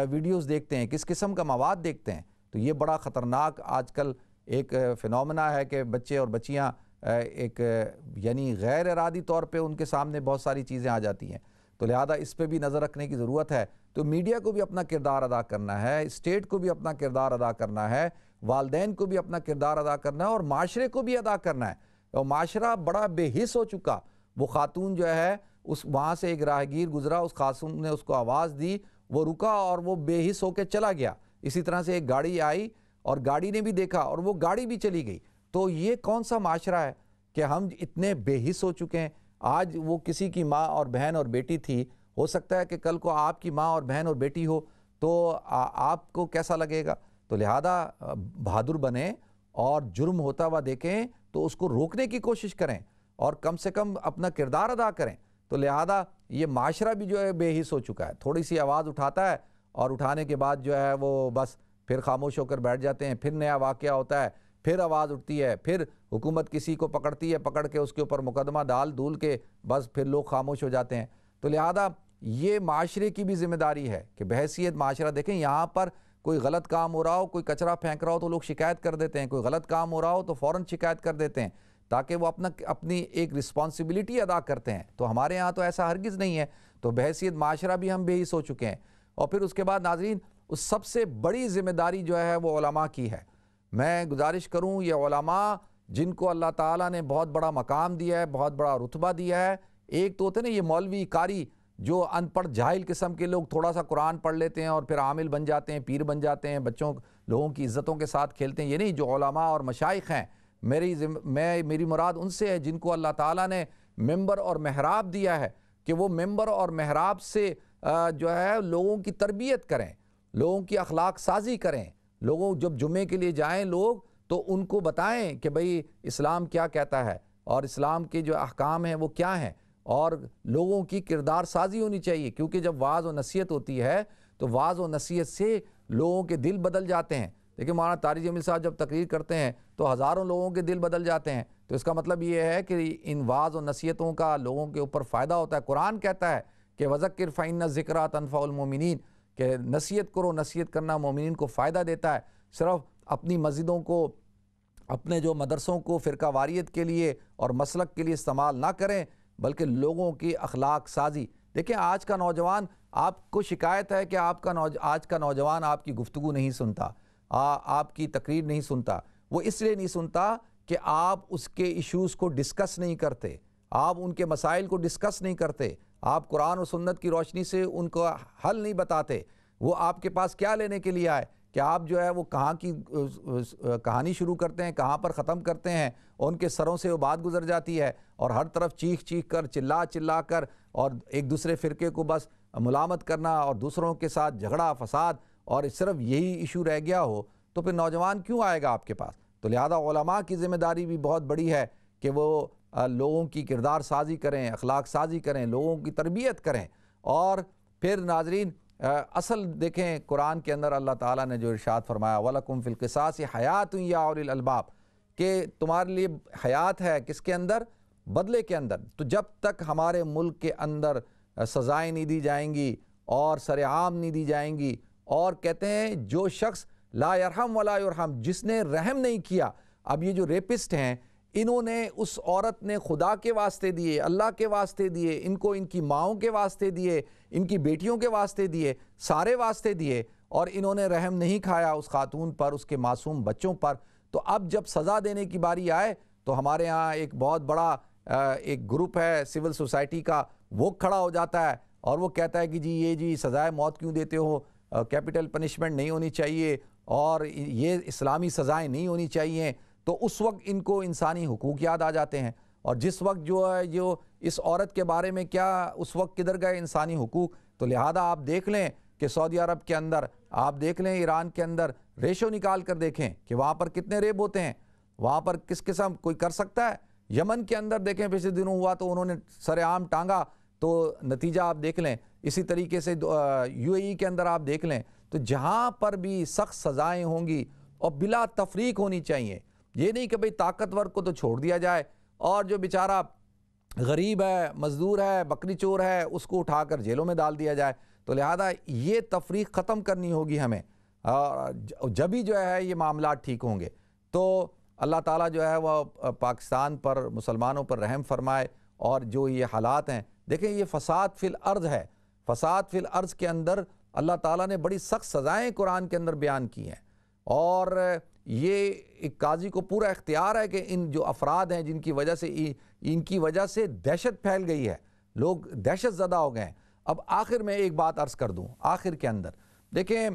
ویڈیوز دیکھتے ہیں، کس قسم کا مواد دیکھتے ہیں۔ تو یہ بڑا خطرناک آج کل ایک فینومنا ہے کہ بچے اور بچیاں ایک یعنی غیر ارادی طور پہ ان کے سامنے بہت ساری چیزیں آ جاتی ہیں۔ تو لہذا اس پہ بھی نظر رکھنے کی ضرورت ہے۔ تو میڈیا کو بھی اپنا کردار ادا کرنا ہے، اسٹیٹ کو بھی اپنا کردار ادا کرنا ہے، والدین کو بھی اپنا کردار ادا کرنا ہے، اور معاشرے کو بھی ادا کرنا ہے۔ اور معاشرہ بڑا بے حس ہو چکا۔ وہ خاتون جو ہے وہاں سے ایک راہگیر گزرا، اس خاتون نے اس کو آواز دی، وہ رکا اور وہ بے حس ہو کے چلا گیا۔ اسی طرح سے ایک گاڑی آئی اور گاڑی نے بھی دیکھا اور وہ گاڑی بھی چلی گئی۔ تو یہ کون سا معاشرہ ہے کہ ہم اتنے بے حس ہو چکے ہیں؟ آج وہ کسی کی ماں اور بہن اور بیٹی تھی، ہو سکتا ہے کہ کل کو آپ کی ماں اور بہن اور بیٹی ہو، تو آپ کو کیسا لگے گا؟ تو لہذا بہادر بنیں اور جرم ہوتا ہوا دیکھیں تو اس کو روکنے کی کوشش کریں اور کم سے کم اپنا کردار ادا کریں۔ تو لہذا یہ معاشرہ بھی جو ہے بے حس ہو چکا ہے، تھوڑی سی آواز اٹھاتا ہے اور اٹھانے کے بعد جو ہے وہ بس پھر خاموش ہو کر بیٹھ جاتے ہیں، پھر نیا واقعہ ہوتا ہے، پھر آواز اٹھتی ہے، پھر حکومت کسی کو پکڑتی ہے، پکڑ کے اس کے اوپر مقدمہ ڈال دول کے بس پھر لوگ خاموش ہو جاتے ہیں۔ تو لہذا یہ معاشرے کی بھی ذمہ داری ہے کہ بحیثیت معاشرہ دیکھیں، یہاں پر کوئی غلط کام ہو رہا ہو، کوئی کچرا پھینک رہا ہو تو لوگ شکایت کر دیتے ہیں، کوئی غلط کام ہو رہا ہو تو فوراً شکایت کر دیتے ہیں تاکہ وہ اپنی ایک رسپانسبلٹی ادا کرتے ہیں۔ تو ہمارے ہاں تو ایسا ہرگز نہیں ہے۔ تو بحیثیت معاشرہ بھی ہم بے حس ہو چکے ہیں۔ اور پھر اس کے بعد ناظرین، اس سب سے بڑی ذمہ داری جو ہے وہ علماء کی ہے۔ میں گزارش کروں، یہ علماء جن کو اللہ تعالیٰ نے بہت بڑا مقام دیا ہے، بہت بڑا رتبہ دیا ہے، ایک تو ہوتے ہیں نا یہ مولوی قاری جو ان پڑھ جاہل قسم کے لوگ، تھوڑا سا قرآن پڑھ لیتے ہیں اور پھر عامل بن جاتے ہیں، پیر بن جاتے ہیں، بچوں لوگوں کی عزتوں کے ساتھ کھیلتے ہیں۔ یہ نہیں جو علماء اور مشائخ ہیں، میری مراد ان سے ہے جن کو اللہ تعالیٰ نے ممبر اور محراب دیا ہے کہ وہ ممبر اور محراب سے جو ہے لوگوں کی تربیت کریں، لوگوں کی اخلاق سازی کریں، لوگوں جب جمعے کے لیے جائیں لوگ تو ان کو بتائیں کہ بھئی اسلام کیا کہتا ہے اور اسلام کے جو احکام ہیں وہ کیا ہیں، اور لوگوں کی کردار سازی ہونی چاہیے، کیونکہ جب وعظ و نصیحت ہوتی ہے تو وعظ و نصیحت سے لوگوں کے دل بدل جاتے ہیں۔ دیکھیں مولانا طارق جمیل صاحب جب تقریر کرتے ہیں تو ہزاروں لوگوں کے دل بدل جاتے ہیں، تو اس کا مطلب یہ ہے کہ ان وعظ و نصیحتوں کا لوگوں کے اوپر فائدہ ہوتا ہے۔ قرآن کہتا ہے کہ وَذَكِّرْ فَإِنَّ الذِّكْرَىٰ تَنفَعُ الْمُؤْمِنِينَ، کہ نصیحت کرو، نصیحت کرنا مومنین کو فائدہ دیتا ہے۔ صرف اپنی مسجدوں کو، اپنے جو مدرسوں کو فرقہ واریت کے لیے اور مسلک کے لیے استعمال نہ کریں، بلکہ لوگوں کی اخلاق سازی۔ دیکھیں آج کا نوجوان، آپ کو شکایت ہے کہ آج کا نوجوان آپ کی گفتگو نہیں سنتا، آپ کی تقریر نہیں سنتا۔ وہ اس لیے نہیں سنتا کہ آپ اس کے ایشوز کو ڈسکس نہیں کرتے، آپ ان کے مسائل کو ڈسکس نہیں کرتے، آپ قرآن و سنت کی روشنی سے ان کو حل نہیں بتاتے۔ وہ آپ کے پاس کیا لینے کے لیے آئے کہ آپ جو ہے وہ کہاں کی کہانی شروع کرتے ہیں، کہاں پر ختم کرتے ہیں، ان کے سروں سے وہ بات گزر جاتی ہے، اور ہر طرف چیخ چیخ کر، چلا کر اور ایک دوسرے فرقے کو بس ملامت کرنا اور دوسروں کے ساتھ جھگڑا فساد، اور صرف یہی ایشو رہ گیا ہو تو پھر نوجوان کیوں آئے گا آپ کے پاس؟ تو لہذا علماء کی ذمہ داری بھی بہت بڑی ہے کہ وہ لوگوں کی کردار سازی کریں، اخلاق سازی کریں، لوگوں کی تربیت کریں۔ اور پھر ناظرین اصل دیکھیں قرآن کے اندر اللہ تعالیٰ نے جو ارشاد فرمایا وَلَكُمْ فِي الْقِصَاصِ حَيَاتٌ يَا أُولِي الْأَلْبَابِ، کہ تمہارے لیے حیات ہے کس کے اندر؟ بدلے کے اندر۔ تو جب تک ہمارے ملک کے اندر سزائیں نہیں دی جائیں گی اور سرعام نہیں دی جائیں گی، اور کہتے ہیں جو شخص لا یرحم ولا یرحم، جس نے رحم نہیں کیا، اب یہ جو ریپسٹ ہیں انہوں نے، اس عورت نے خدا کے واسطے دیے، اللہ کے واسطے دیے، ان کو ان کی ماؤں کے واسطے دیے، ان کی بیٹیوں کے واسطے دیے، سارے واسطے دیے، اور انہوں نے رحم نہیں کھایا اس خاتون پر، اس کے معصوم بچوں پر۔ تو اب جب سزا دینے کی باری آئے تو ہمارے ہاں ایک بہت بڑا ایک گروپ ہے سول سوسائٹی کا، وہ کھڑا ہو جاتا ہے اور وہ کہتا ہے کہ جی سزائے موت کیوں دیتے ہو، کیپٹل پنشمنٹ نہیں ہونی چاہیے، اور یہ اسلامی سزائیں نہیں ہونی چاہیے۔ تو اس وقت ان کو انسانی حقوق یاد آ جاتے ہیں، اور جس وقت جو ہے جو اس عورت کے بارے میں کیا، اس وقت کدھر گئے انسانی حقوق؟ تو لہذا آپ دیکھ لیں کہ سعودی عرب کے اندر، آپ دیکھ لیں ایران کے اندر، ریشو نکال کر دیکھیں کہ وہاں پر کتنے ریپ ہوتے ہیں، وہاں پر کس قسم کوئی کر سکتا ہے؟ یمن کے اندر دیکھیں پچھلے دنوں ہوا تو انہوں نے سر عام ٹانگا، تو نتیجہ آپ دیکھ لیں۔ اسی طریقے سے یو اے ای کے اندر آپ دیکھ لیں، تو جہاں پر بھی سخت سزائیں ہوں گی اور بلا تفریق ہونی چاہیے۔ یہ نہیں کہ بھئی طاقتور کو تو چھوڑ دیا جائے اور جو بیچارہ غریب ہے، مزدور ہے، بکری چور ہے، اس کو اٹھا کر جیلوں میں ڈال دیا جائے۔ تو لہذا یہ تفریق ختم کرنی ہوگی ہمیں، جبھی جو ہے یہ معاملات ٹھیک ہوں گے۔ تو اللہ تعالیٰ جو ہے وہ پاکستان پر، مسلمانوں پر رحم فرمائے، اور جو یہ حالات ہیں دیکھیں، یہ فساد فی الارض ہے، فساد فی الارض کے اندر اللہ تعالیٰ نے بڑی سخت سزائیں قرآن کے اندر بیان کی ہیں، اور یہ ایک قاضی کو پورا اختیار ہے کہ ان جو افراد ہیں جن کی وجہ سے ان کی وجہ سے دہشت پھیل گئی ہے، لوگ دہشت زدہ ہو گئے ہیں۔ اب آخر میں ایک بات عرض کر دوں، آخر کے اندر دیکھیں،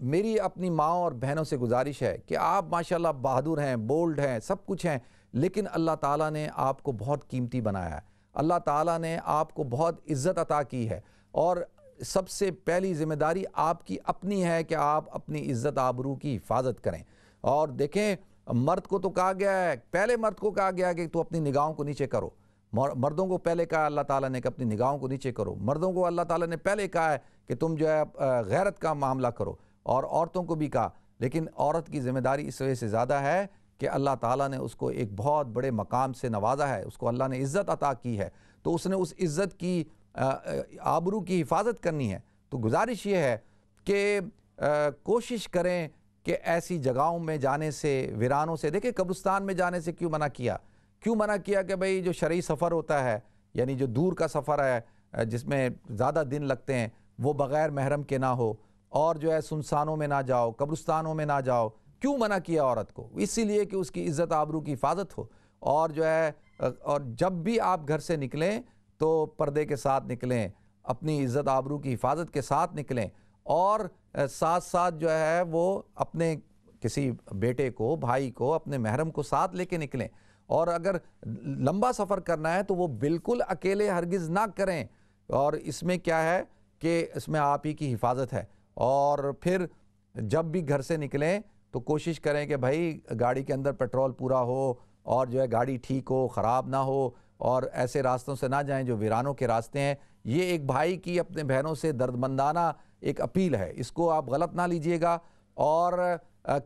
میری اپنی ماؤں اور بہنوں سے گزارش ہے کہ آپ ماشاءاللہ بہادر ہیں، بولڈ ہیں، سب کچھ ہیں، لیکن اللہ تعالیٰ نے آپ کو بہت قیمتی بنایا ہے، اللہ تعالیٰ نے آپ کو بہت عزت عطا کی ہے، اور سب سے پہلی ذمہ داری آپ کی اپنی ہے کہ آپ اپنی عزت آبرو کی حفاظت کریں۔ اور دیکھیں، مرد کو تو کہا گیا ہے، پہلے مرد کو کہا گیا ہے کہ تو اپنی نگاہوں کو نیچے کرو، مردوں کو پہلے کہا اللہ تعالیٰ نے کہ اپنی نگاہوں کو نیچے کرو، مردوں کو اللہ تعالیٰ نے پہلے کہا ہے کہ تم جو ہے غیرت کا معاملہ کرو، اور عورتوں کو بھی کہا، لیکن عورت کی ذمہ داری اس وجہ سے زیادہ ہے کہ اللہ تعالیٰ نے اس کو ایک بہت بڑے مقام سے نوازا ہے، اس کو اللہ نے عزت عطا کی ہے، تو اس نے اس عزت کی آبرو کی حفاظت کرنی ہے۔ تو گزارش یہ ہے کہ کوشش کریں کہ ایسی جگہوں میں جانے سے، ویرانوں سے، دیکھیں قبرستان میں جانے سے کیوں منع کیا کہ بھئی جو شرعی سفر ہوتا ہے، یعنی جو دور کا سفر ہے جس میں زیادہ دن لگتے ہیں، وہ بغیر محرم کے نہ ہو، اور جو ہے سنسانوں میں نہ جاؤ، قبرستانوں میں نہ جاؤ۔ کیوں منع کیا عورت کو؟ اسی لیے کہ اس کی عزت آبرو کی حفاظت ہو، اور جو ہے اور جب بھی آپ گھر سے نکلیں تو پردے کے ساتھ نکلیں، اپنی عزت آبرو کی حفاظت کے ساتھ نکلیں، اور ساتھ ساتھ جو ہے وہ اپنے کسی بیٹے کو، بھائی کو، اپنے محرم کو ساتھ لے کے نکلیں۔ اور اگر لمبا سفر کرنا ہے تو وہ بالکل اکیلے ہرگز نہ کریں، اور اس میں کیا ہے کہ اس میں آپ ہی کی حفاظت ہے۔ اور پھر جب بھی گھر سے نکلیں تو کوشش کریں کہ بھائی گاڑی کے اندر پیٹرول پورا ہو، اور جو ہے گاڑی ٹھیک ہو، خراب نہ ہو، اور ایسے راستوں سے نہ جائیں جو ویرانوں کے راستے ہیں۔ یہ ایک بھائی کی اپنے بہنوں سے دردمندانہ ایک اپیل ہے، اس کو آپ غلط نہ لیجئے گا۔ اور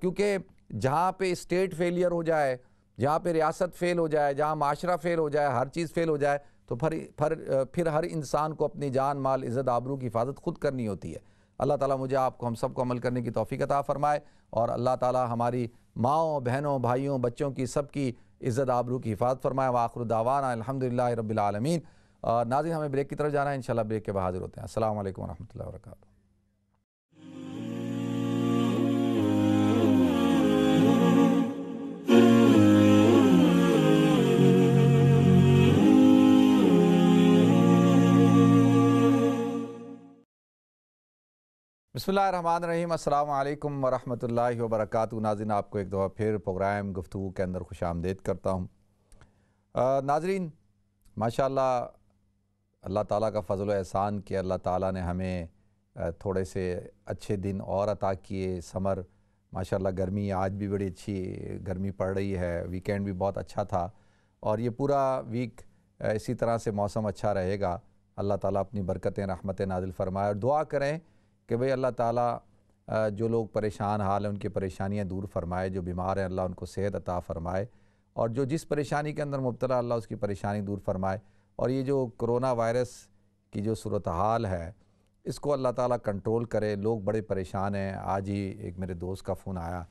کیونکہ جہاں پہ اسٹیٹ فیلئر ہو جائے، جہاں پہ ریاست فیل ہو جائے، جہاں معاشرہ فیل ہو جائے، ہر چیز فیل ہو جائے، تو پھر ہر انسان کو اپنی جان، مال، عزت، آبرو کی حفاظت خود کرنی ہوتی ہے۔ اللہ تعالیٰ مجھے آپ کو، ہم سب کو عمل کرنے کی توفیق عطا فرمائے، اور اللہ تعالیٰ ہماری ماؤں، بہنوں، بھائیوں، بچوں کی، سب کی عزت آبرو کی حفاظت فرمائے۔ وآخر دعوانا الحمدللہ رب العالمین۔ ناظرین، ہمیں بریک کی طرف جانا ہے، انشاءاللہ بریک کے بعد حاضر ہوتے ہیں۔ السلام علیکم ورحمۃ اللہ وبرکاتہ۔ بسم اللہ الرحمن الرحیم۔ السلام علیکم ورحمۃ اللہ وبرکاتہ۔ ناظرین، آپ کو ایک دفعہ پھر پروگرام گفتگو کے اندر خوش آمدید کرتا ہوں۔ ناظرین، ماشاءاللہ اللہ تعالیٰ کا فضل و احسان کہ اللہ تعالیٰ نے ہمیں تھوڑے سے اچھے دن اور عطا کیے۔ سمر ماشاءاللہ، گرمی آج بھی بڑی اچھی گرمی پڑ رہی ہے، ویکینڈ بھی بہت اچھا تھا، اور یہ پورا ویک اسی طرح سے موسم اچھا رہے گا۔ اللہ تعالیٰ اپنی برکتیں، رحمتیں نازل فرمائے، اور دعا کریں کہ بھئی اللہ تعالیٰ جو لوگ پریشان حال ہیں ان کی پریشانیاں دور فرمائے، جو بیمار ہیں اللہ ان کو صحت عطا فرمائے، اور جو جس پریشانی کے اندر مبتلا اللہ اس کی پریشانی دور فرمائے۔ اور یہ جو کرونا وائرس کی جو صورتحال ہے اس کو اللہ تعالیٰ کنٹرول کرے۔ لوگ بڑے پریشان ہیں۔ آج ہی ایک میرے دوست کا فون آیا،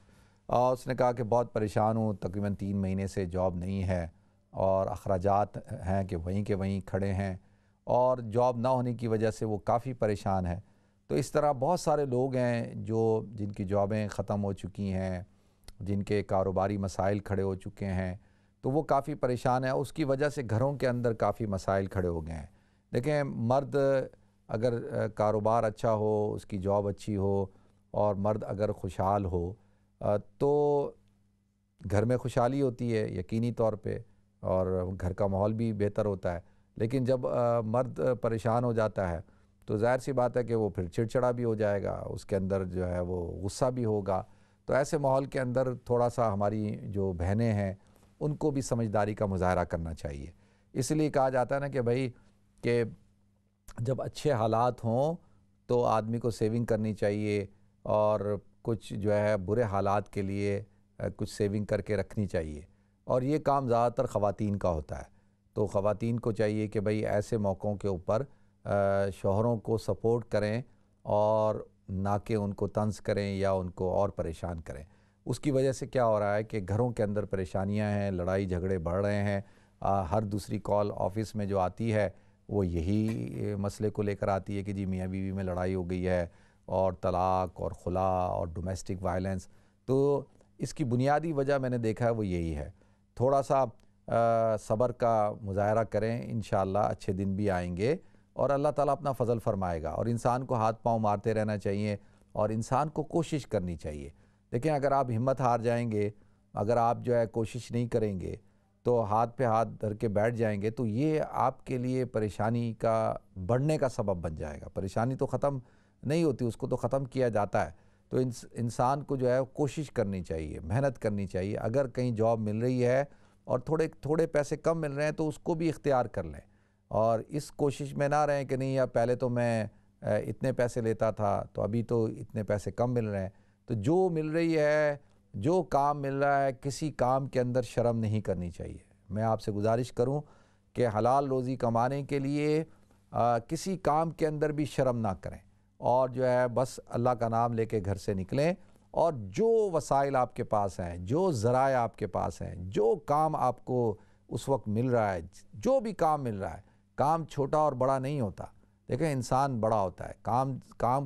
اور اس نے کہا کہ بہت پریشان ہوں، تقریباً 3 مہینے سے جاب نہیں ہے، اور اخراجات ہیں کہ وہیں کے وہیں کھڑے ہیں، اور جاب نہ ہونے کی وجہ سے وہ کافی پریشان ہے۔ تو اس طرح بہت سارے لوگ ہیں جن کی جابیں ختم ہو چکی ہیں، جن کے کاروباری مسائل کھڑے ہو چکے ہیں، تو وہ کافی پریشان ہیں۔ اس کی وجہ سے گھروں کے اندر کافی مسائل کھڑے ہو گئے ہیں۔ دیکھیں، مرد اگر کاروبار اچھا ہو، اس کی جاب اچھی ہو، اور مرد اگر خوشحال ہو تو گھر میں خوشحالی ہوتی ہے یقینی طور پہ، اور گھر کا ماحول بھی بہتر ہوتا ہے۔ لیکن جب مرد پریشان ہو جاتا ہے تو ظاہر سی بات ہے کہ وہ پھر چڑچڑا بھی ہو جائے گا، اس کے اندر جو ہے وہ غصہ بھی ہوگا۔ تو ایسے ماحول کے اندر تھوڑا سا ہماری جو بہنیں ہیں ان کو بھی سمجھداری کا مظاہرہ کرنا چاہیے۔ اس لیے کہا جاتا ہے نا کہ بھائی کہ جب اچھے حالات ہوں تو آدمی کو سیونگ کرنی چاہیے، اور کچھ جو ہے برے حالات کے لیے کچھ سیونگ کر کے رکھنی چاہیے، اور یہ کام زیادہ تر خواتین کا ہوتا ہے۔ تو خواتین کو چاہیے کہ بھئی ایسے موقعوں کے اوپر شوہروں کو سپورٹ کریں، اور نہ کہ ان کو طنز کریں یا ان کو اور پریشان کریں۔ اس کی وجہ سے کیا ہو رہا ہے کہ گھروں کے اندر پریشانیاں ہیں، لڑائی جھگڑے بڑھ رہے ہیں۔ ہر دوسری کال آفس میں جو آتی ہے وہ یہی مسئلے کو لے کر آتی ہے کہ جی میاں بیوی میں لڑائی ہو گئی ہے، اور طلاق اور خلا اور ڈومیسٹک وائلنس۔ تو اس کی بنیادی وجہ میں نے دیکھا ہے وہ یہی ہے۔ تھوڑا سا صبر کا مظاہرہ کریں، انشاءاللہ اچھے دن بھی آئیں گے، اور اللہ تعالیٰ اپنا فضل فرمائے گا۔ اور انسان کو ہاتھ پاؤں مارتے رہنا چاہیے، اور انسان کو کوشش کرنی چاہیے۔ دیکھیں، اگر آپ ہمت ہار جائیں گے، اگر آپ جو ہے کوشش نہیں کریں گے، تو ہاتھ پہ ہاتھ دھر کے بیٹھ جائیں گے، تو یہ آپ کے لیے پریشانی کا بڑھنے کا سبب بن جائے گا۔ پریشانی تو ختم نہیں ہوتی، اس کو تو ختم کیا جاتا ہے۔ تو انسان کو جو ہے کوشش کرنی چاہیے، محنت کرنی چاہیے۔ اگر کہیں جاب مل رہی ہے اور تھوڑے پیسے کم مل رہے ہیں تو اس کو بھی اختیار کر لیں، اور اس کوشش میں نہ رہیں کہ نہیں یار پہلے تو میں اتنے پیسے لیتا تھا تو ابھی تو اتنے پیسے کم مل رہے ہیں۔ تو جو مل رہی ہے، جو کام مل رہا ہے، کسی کام کے اندر شرم نہیں کرنی چاہیے۔ میں آپ سے گزارش کروں کہ حلال روزی کمانے کے لیے کسی کام کے اندر بھی شرم نہ کریں، اور جو ہے بس اللہ کا نام لے کے گھر سے نکلیں، اور جو وسائل آپ کے پاس ہیں، جو ذرائع آپ کے پاس ہیں، جو کام آپ کو اس وقت مل رہا ہے، جو بھی کام مل رہا ہے، کام چھوٹا اور بڑا نہیں ہوتا۔ دیکھیں، انسان بڑا ہوتا ہے،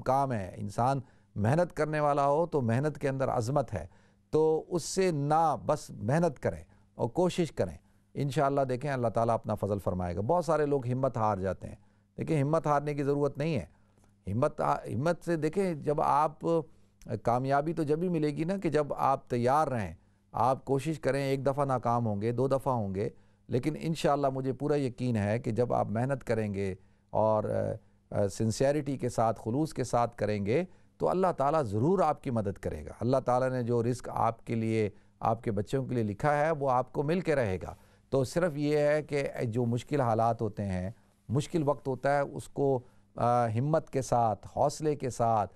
کام ہے۔ انسان محنت کرنے والا ہو تو محنت کے اندر عظمت ہے، تو اس سے نہ بس محنت کریں اور کوشش کریں، انشاءاللہ دیکھیں اللہ تعالیٰ اپنا فضل فرمائے گا۔ بہت سارے لوگ ہمت ہار جاتے ہیں، دیکھیں ہمت ہارنے کی ضرورت نہیں ہے۔ ہمت سے دیکھیں، جب آپ کامیابی تو جب ہی ملے گی نا کہ جب آپ تیار رہیں، آپ کوشش کریں، ایک دفعہ ناکام ہوں گے، 2 دفعہ ہوں گے، لیکن انشاءاللہ مجھے پورا یقین ہے کہ جب آپ محنت کریں گے اور سنسیئرٹی کے ساتھ، خلوص کے ساتھ کریں گے تو اللہ تعالیٰ ضرور آپ کی مدد کرے گا۔ اللہ تعالیٰ نے جو رزق آپ کے لیے، آپ کے بچوں کے لیے لکھا ہے وہ آپ کو مل کے رہے گا۔ تو صرف یہ ہے کہ جو مشکل حالات ہوتے ہیں، مشکل وقت ہوتا ہے، اس کو ہمت کے ساتھ، حوصلے کے ساتھ،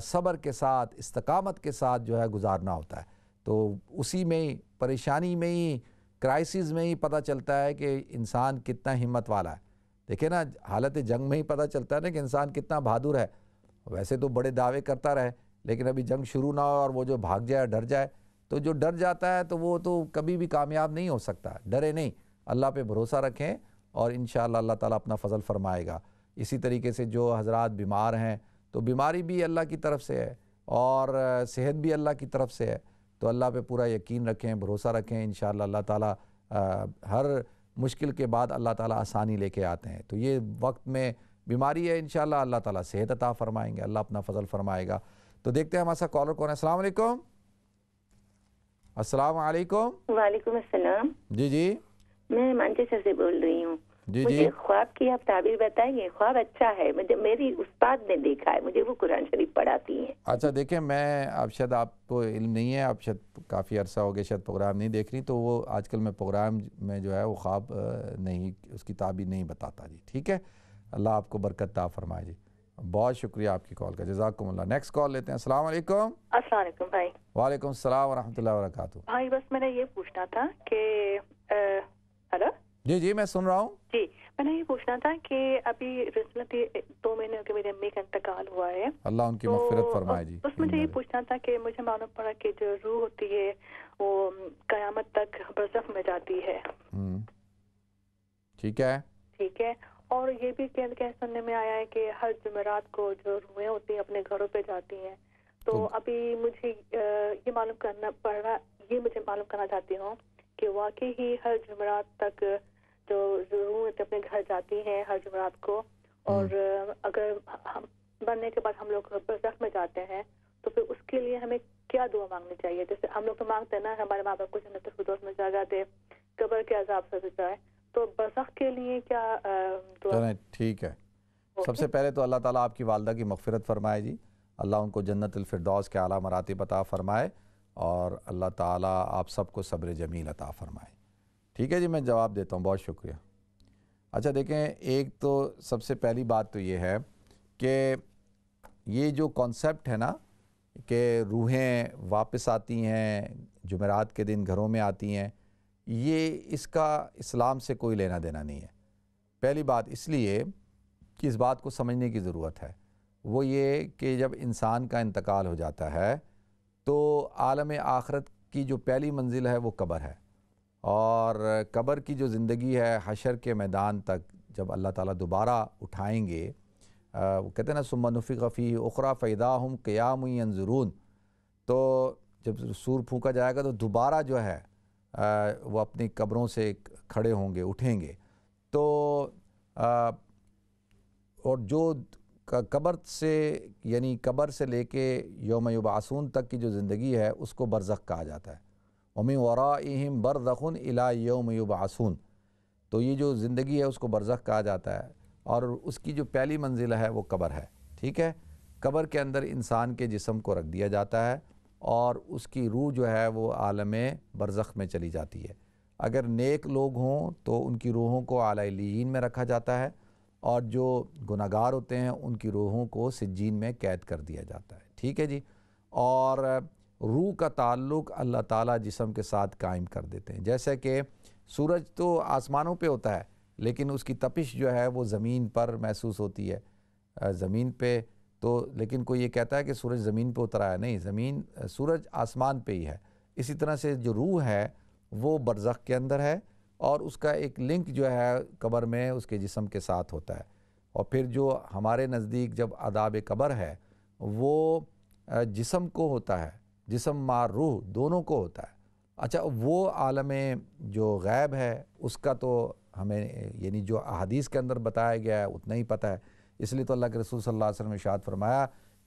صبر کے ساتھ، استقامت کے ساتھ جو ہے گزارنا ہوتا ہے۔ تو اسی میں ہی، پریشانی میں ہی، کرائسس میں ہی پتہ چلتا ہے کہ انسان کتنا ہمت والا ہے۔ دیکھیں نا، حالت جنگ میں ہی پتہ چلتا ہے نا کہ انسان کتنا بہادر ہے۔ ویسے تو بڑے دعوے کرتا رہے، لیکن ابھی جنگ شروع نہ ہو اور وہ جو بھاگ جائے، ڈر جائے، تو جو ڈر جاتا ہے تو وہ تو کبھی بھی کامیاب نہیں ہو سکتا۔ ڈرے نہیں، اللہ پہ بھروسہ رکھیں اور انشاءاللہ اللہ تعالیٰ اپنا فضل فرمائے گا۔ اسی طریقے سے جو حضرات بیمار ہیں، تو بیماری بھی اللہ کی طرف سے ہے اور صحت بھی اللہ کی طرف سے ہے، تو اللہ پہ پورا یقین رکھیں، بھروسہ رکھیں، انشاءاللہ اللہ تعالیٰ ہر مشکل کے بعد اللہ تعالیٰ آسانی لے کے آتے ہیں۔ تو یہ وقت میں بیماری ہے، انشاءاللہ اللہ تعالیٰ صحت عطا فرمائیں گے، اللہ اپنا فضل فرمائے گا۔ تو دیکھتے ہیں ہمارا سا کالر کون ہے۔ السلام علیکم۔ السلام علیکم۔ وعلیکم السلام۔ جی جی میں مانچسٹر سے بول رہی ہوں۔ جی مجھے خواب کی آپ تعبیر بتائیں گے؟ خواب اچھا ہے، میری استاد نے دیکھا ہے، مجھے وہ قرآن شریف پڑھاتی ہیں۔ اچھا دیکھیں، میں اب شاید آپ کو علم نہیں ہے، آپ شاید کافی عرصہ ہو گیا شاید پروگرام نہیں دیکھ رہی، تو وہ آج کل میں پروگرام میں جو ہے وہ خواب نہیں، اس کی تعبیر نہیں بتاتا جی، ٹھیک ہے؟ اللہ آپ کو برکت عطا فرمائے جی۔ بہت شکریہ آپ کی کال کا، جزاکم اللہ۔ نیکسٹ کال لیتے ہیں۔ السلام علیکم۔ السلام علیکم بھائی۔ وعلیکم السلام ورحمۃ اللہ وبرکاتہ۔ بھائی بس میں نے یہ پوچھنا تھا کہ ہلو جی جی میں سن رہا ہوں جی، میں نے یہ پوچھنا تھا کہ ابھی ریسنٹلی 2 مہینے ہو کے میری امی کا انتقال ہوا ہے، اللہ ان کی مغفرت فرمائے جی۔ بس مجھے یہ پوچھنا تھا کہ مجھے معلوم پڑا کہ جو روح ہوتی ہے وہ قیامت تک برزخ میں جاتی ہے، ٹھیک ہے ٹھیک ہے، اور یہ بھی کہ سننے میں آیا ہے کہ ہر جمعرات کو جو روحیں ہوتی ہیں اپنے گھروں پہ جاتی ہیں، تو ابھی مجھے یہ معلوم کرنا پڑ رہا، یہ مجھے معلوم کرنا چاہتی ہوں کہ واقعی ہی ہر جمعرات تک جو روحیں اپنے گھر جاتی ہیں ہر جمعرات کو، اور اگر ہم مرنے کے بعد ہم لوگ برزخ میں جاتے ہیں تو پھر اس کے لیے ہمیں کیا دعا مانگنی چاہیے؟ جیسے ہم لوگ تو مانگتے ہیں نا ہمارے ماں باپ کو جنت الفردوس میں جگہ دے، قبر کے عذاب سے بچائے، تو برزخ کے لیے کیا دعا؟ چلیں ٹھیک ہے۔ سب سے پہلے تو اللہ تعالیٰ آپ کی والدہ کی مغفرت فرمائے جی، اللہ ان کو جنت الفردوس کے اعلیٰ مراتب عطا فرمائے، اور اللہ تعالیٰ آپ سب کو صبر جمیل عطا فرمائے، ٹھیک ہے جی۔ میں جواب دیتا ہوں، بہت شکریہ۔ اچھا دیکھیں، ایک تو سب سے پہلی بات تو یہ ہے کہ یہ جو کانسیپٹ ہے نا کہ روحیں واپس آتی ہیں جمعرات کے دن گھروں میں آتی ہیں، یہ اس کا اسلام سے کوئی لینا دینا نہیں ہے۔ پہلی بات اس لیے کہ اس بات کو سمجھنے کی ضرورت ہے، وہ یہ کہ جب انسان کا انتقال ہو جاتا ہے تو عالم آخرت کی جو پہلی منزل ہے وہ قبر ہے، اور قبر کی جو زندگی ہے حشر کے میدان تک جب اللہ تعالیٰ دوبارہ اٹھائیں گے، وہ کہتے ہیں نا ثم نفخ فیہ اخری فاذا ھم قیام ینظرون، تو جب سور پھونکا جائے گا تو دوبارہ جو ہے وہ اپنی قبروں سے کھڑے ہوں گے، اٹھیں گے، تو اور جو قبر سے یعنی قبر سے لے کے یوم یبعثون تک کی جو زندگی ہے اس کو برزخ کہا جاتا ہے، وَمِن وَرَائِهِمْ بَرْزَخٌ إِلَىٰ يَوْمِ يُبْعَثُونَ، تو یہ جو زندگی ہے اس کو برزخ کہا جاتا ہے، اور اس کی جو پہلی منزل ہے وہ قبر ہے، ٹھیک ہے۔ قبر کے اندر انسان کے جسم کو رکھ دیا جاتا ہے اور اس کی روح جو ہے وہ عالم برزخ میں چلی جاتی ہے۔ اگر نیک لوگ ہوں تو ان کی روحوں کو اعلیٰ علیین میں رکھا جاتا ہے، اور جو گناہگار ہوتے ہیں ان کی روحوں کو سجین میں قید کر دیا جاتا ہے، ٹھیک ہے جی۔ اور روح کا تعلق اللہ تعالیٰ جسم کے ساتھ قائم کر دیتے ہیں، جیسے کہ سورج تو آسمانوں پہ ہوتا ہے لیکن اس کی تپش جو ہے وہ زمین پر محسوس ہوتی ہے، زمین پہ تو، لیکن کوئی یہ کہتا ہے کہ سورج زمین پہ اترا ہے، نہیں، سورج آسمان پہ ہی ہے۔ اسی طرح سے جو روح ہے وہ برزخ کے اندر ہے، اور اس کا ایک لنک جو ہے قبر میں اس کے جسم کے ساتھ ہوتا ہے، اور پھر جو ہمارے نزدیک جب عذاب قبر ہے وہ جسم کو ہوتا ہے، جسم مع روح دونوں کو ہوتا ہے۔ اچھا وہ عالم جو غیب ہے اس کا تو ہمیں یعنی جو احادیث کے اندر بتایا گیا ہے اتنا ہی پتہ ہے، اس لیے تو اللہ کے رسول صلی اللہ علیہ وسلم نے ارشاد فرمایا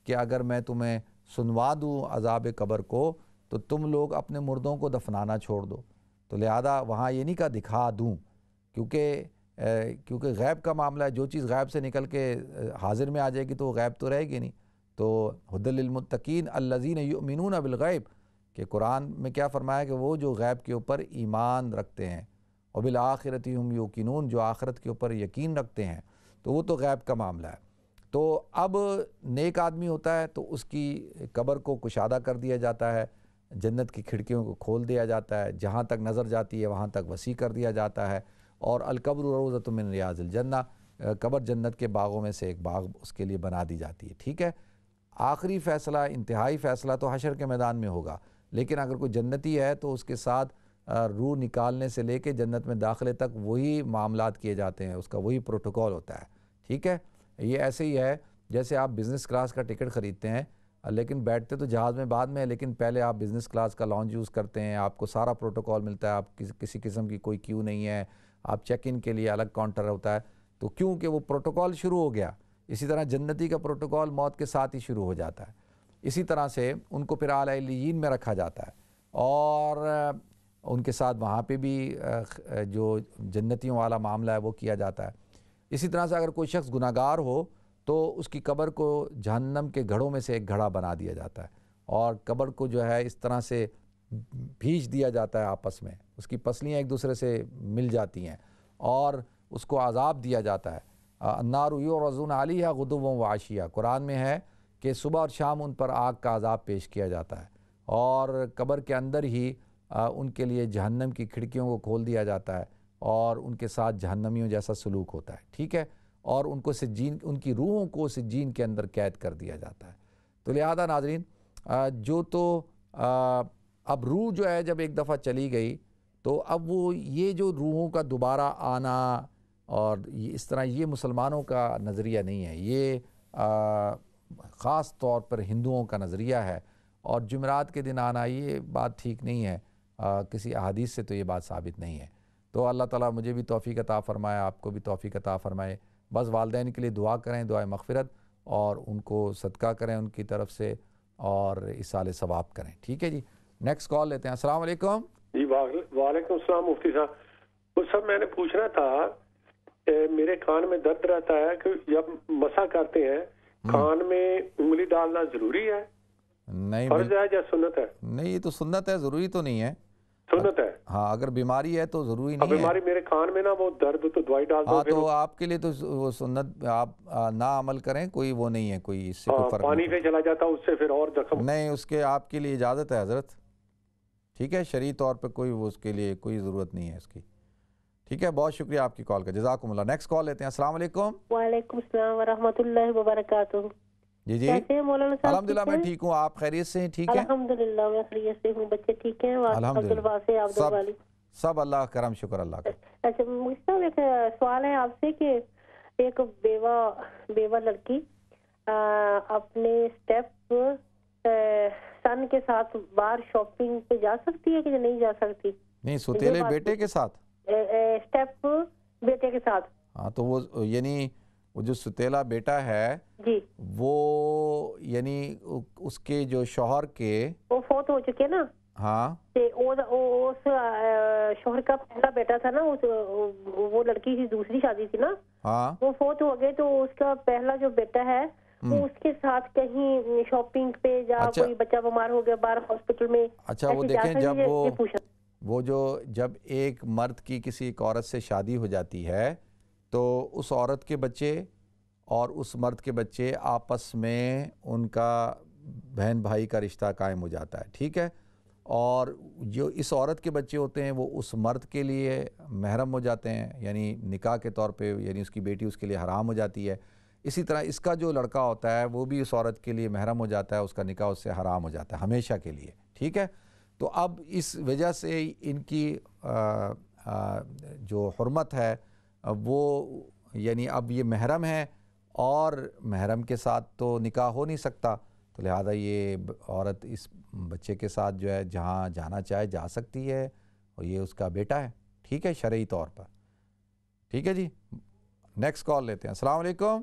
کہ اگر میں تمہیں سنوا دوں عذاب قبر کو تو تم لوگ اپنے مردوں کو دفنانا چھوڑ دو. تو لہذا وہاں یہ نہیں کہا دکھا دوں، کیونکہ غیب کا معاملہ ہے. جو چیز غیب سے نکل کے حاضر میں آ جائے گی تو وہ غیب تو رہے گی نہیں. تو ھدی للمتقین الذین یؤمنون بالغیب، کہ قرآن میں کیا فرمایا کہ وہ جو غیب کے اوپر ایمان رکھتے ہیں، وبالآخرۃ ھم یوقنون، جو آخرت کے اوپر یقین رکھتے ہیں، تو وہ تو غیب کا معاملہ ہے. تو اب نیک آدمی ہوتا ہے تو اس کی قبر کو کشادہ کر دیا جاتا ہے، جنت کی کھڑکیوں کو کھول دیا جاتا ہے، جہاں تک نظر جاتی ہے وہاں تک وسیع کر دیا جاتا ہے. اور القبر روضۃ من ریاض الجنہ، قبر جنت کے باغوں میں سے ایک باغ اس کے لیے بنا دی جاتی ہے. ٹھیک ہے، آخری فیصلہ، انتہائی فیصلہ تو حشر کے میدان میں ہوگا، لیکن اگر کوئی جنتی ہے تو اس کے ساتھ روح نکالنے سے لے کے جنت میں داخلے تک وہی معاملات کیے جاتے ہیں، اس کا وہی پروٹوکول ہوتا ہے. ٹھیک ہے، یہ ایسے ہی ہے جیسے آپ بزنس کلاس کا ٹکٹ خریدتے ہیں، لیکن بیٹھتے تو جہاز میں بعد میں، لیکن پہلے آپ بزنس کلاس کا لاؤنج یوز کرتے ہیں، آپ کو سارا پروٹوکول ملتا ہے، آپ کسی قسم کی کوئی کیو نہیں ہے، آپ چیک ان کے لیے الگ کاؤنٹر ہوتا ہے. تو کیونکہ وہ پروٹوکول شروع ہو گیا. اسی طرح جنتی کا پروٹوکول موت کے ساتھ ہی شروع ہو جاتا ہے. اسی طرح سے ان کو پھر اعلی علیین میں رکھا جاتا ہے، اور ان کے ساتھ وہاں پہ بھی جو جنتیوں والا معاملہ ہے وہ کیا جاتا ہے. اسی طرح سے اگر کوئی شخص گناہ گار ہو تو اس کی قبر کو جہنم کے گھڑوں میں سے ایک گھڑا بنا دیا جاتا ہے، اور قبر کو جو ہے اس طرح سے بھیج دیا جاتا ہے آپس میں، اس کی پسلیاں ایک دوسرے سے مل جاتی ہیں، اور اس کو عذاب دیا جاتا ہے. النار یعرضون علیہا غدوا وعشیا، قرآن میں ہے کہ صبح اور شام ان پر آگ کا عذاب پیش کیا جاتا ہے، اور قبر کے اندر ہی ان کے لیے جہنم کی کھڑکیوں کو کھول دیا جاتا ہے، اور ان کے ساتھ جہنمیوں جیسا سلوک ہوتا ہے. ٹھیک ہے، اور ان کو سجین، ان کی روحوں کو سجین کے اندر قید کر دیا جاتا ہے. تو لہذا ناظرین، جو تو اب روح جو ہے جب ایک دفعہ چلی گئی تو اب وہ یہ جو روحوں کا دوبارہ آنا اور اس طرح، یہ مسلمانوں کا نظریہ نہیں ہے، یہ خاص طور پر ہندوؤں کا نظریہ ہے. اور جمعرات کے دن آنا، یہ بات ٹھیک نہیں ہے، کسی احادیث سے تو یہ بات ثابت نہیں ہے. تو اللہ تعالیٰ مجھے بھی توفیق عطا فرمائے، آپ کو بھی توفیق عطا فرمائے. بس والدین کے لیے دعا کریں، دعائے مغفرت، اور ان کو صدقہ کریں ان کی طرف سے، اور اصال ثواب کریں. ٹھیک ہے جی، نیکسٹ کال لیتے ہیں. السلام علیکم. جی وعلیکم السلام مفتی صاحب. وہ سب میں نے پوچھنا تھا، میرے کان میں درد رہتا ہے کہ جب مسح کرتے ہیں کان میں انگلی ڈالنا ضروری ہے؟ نہیں، فرض ہے یا سنت ہے؟ نہیں، یہ تو سنت ہے، ضروری تو نہیں ہے. سنت ہے. ہاں، اگر بیماری ہے تو ضروری نہیں ہے. بیماری میرے کان میں نا وہ درد، تو دوائی ڈال دو. ہاں، تو آپ کے لیے تو وہ سنت آپ نہ عمل کریں، کوئی وہ نہیں ہے، کوئی اس سے کوئی فرق پانی نہیں. پہ چلا جاتا اس سے پھر اور زخم. نہیں، اس کے آپ کے لیے اجازت ہے حضرت. ٹھیک ہے، شرعی طور پہ کوئی وہ اس کے لیے کوئی ضرورت نہیں ہے اس کی. ٹھیک ہے، بہت شکریہ آپ کی کال کا، جزاکم اللہ. نیکسٹ کال لیتے ہیں. السلام علیکم. وعلیکم السلام ورحمۃ اللہ وبرکاتہ. جی جی، کیسے ہیں مولانا صاحب؟ الحمدللہ میں ٹھیک ہوں، آپ خیریت سے ہیں؟ ٹھیک ہے الحمدللہ میں خیریت سے ہوں. بچے ٹھیک ہیں؟ عبدالواسی، عبدالوالی سب اللہ کرم، شکر اللہ کا. اچھا مجھ سے ایک سوال ہے آپ سے کہ ایک بیوہ لڑکی اپنے اسٹیپ سن کے ساتھ باہر شاپنگ پہ جا سکتی ہے کہ نہیں جا سکتی؟ نہیں، سوتیلے بیٹے کے ساتھ، اسٹیپ بیٹے کے ساتھ. ہاں، تو وہ یعنی وہ جو ستیلا بیٹا ہے جی، وہ یعنی اس کے جو شوہر کے وہ فوت ہو چکے نا. ہاں، اس شوہر کا پہلا بیٹا تھا نا، وہ لڑکی کی دوسری شادی تھی نا. ہاں، وہ فوت ہو گئے تو اس کا پہلا جو بیٹا ہے وہ اس کے ساتھ کہیں شاپنگ پہ یا کوئی بچہ بیمار ہو گیا باہر ہاسپٹل میں. اچھا، وہ دیکھیں جب ایک مرد کی کسی ایک عورت سے شادی ہو جاتی ہے تو اس عورت کے بچے اور اس مرد کے بچے آپس میں ان کا بہن بھائی کا رشتہ قائم ہو جاتا ہے. ٹھیک ہے، اور جو اس عورت کے بچے ہوتے ہیں وہ اس مرد کے لیے محرم ہو جاتے ہیں، یعنی نکاح کے طور پہ، یعنی اس کی بیٹی اس کے لیے حرام ہو جاتی ہے. اسی طرح اس کا جو لڑکا ہوتا ہے وہ بھی اس عورت کے لیے محرم ہو جاتا ہے، اس کا نکاح اس سے حرام ہو جاتا ہے ہمیشہ کے لیے. ٹھیک ہے، تو اب اس وجہ سے ان کی جو حرمت ہے وہ یعنی اب یہ محرم ہے، اور محرم کے ساتھ تو نکاح ہو نہیں سکتا، تو لہذا یہ عورت اس بچے کے ساتھ جو ہے جہاں جانا چاہے جا سکتی ہے، اور یہ اس کا بیٹا ہے. ٹھیک ہے، شرعی طور پر. ٹھیک ہے جی، نیکسٹ کال لیتے ہیں. السلام علیکم.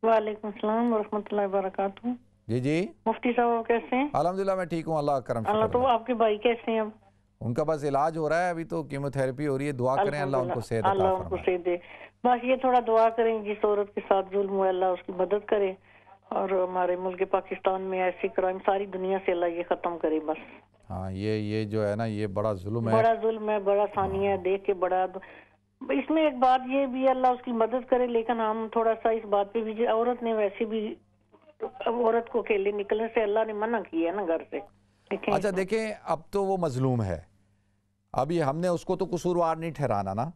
وعلیکم السلام ورحمۃ اللہ وبرکاتہ. جی جی مفتی صاحب آپ کیسے ہیں؟ الحمدللہ میں ٹھیک ہوں، اللہ کا کرم. اللہ. تو آپ کے بھائی کیسے ہیں اب؟ ان کا بس علاج ہو رہا ہے ابھی، تو کیموتھیراپی ہو رہی ہے. دعا کریں اللہ ان کو صحت عطا اللہ ان کو فرمائے. صحت دے. بس یہ تھوڑا دعا کریں جس عورت کے ساتھ ظلم ہوا اللہ اس کی مدد کرے، اور ہمارے ملک پاکستان میں ایسی کرائم ساری دنیا سے اللہ یہ ختم کرے بس. ہاں یہ جو ہے نا یہ بڑا ظلم ہے. بڑا ظلم ہے، بڑا ثانیہ ہے، دیکھ کے بڑا. اس میں ایک بات یہ بھی اللہ اس کی مدد کرے، لیکن ہم تھوڑا سا اس بات پہ بھی، عورت نے ویسے بھی عورت کو اکیلے نکلنے سے اللہ نے منع کیا ہے نا گھر سے. اچھا دیکھیں، اب تو وہ مظلوم ہے، ابھی ہم نے اس کو تو قصوروار نہیں ٹھہرانا نا،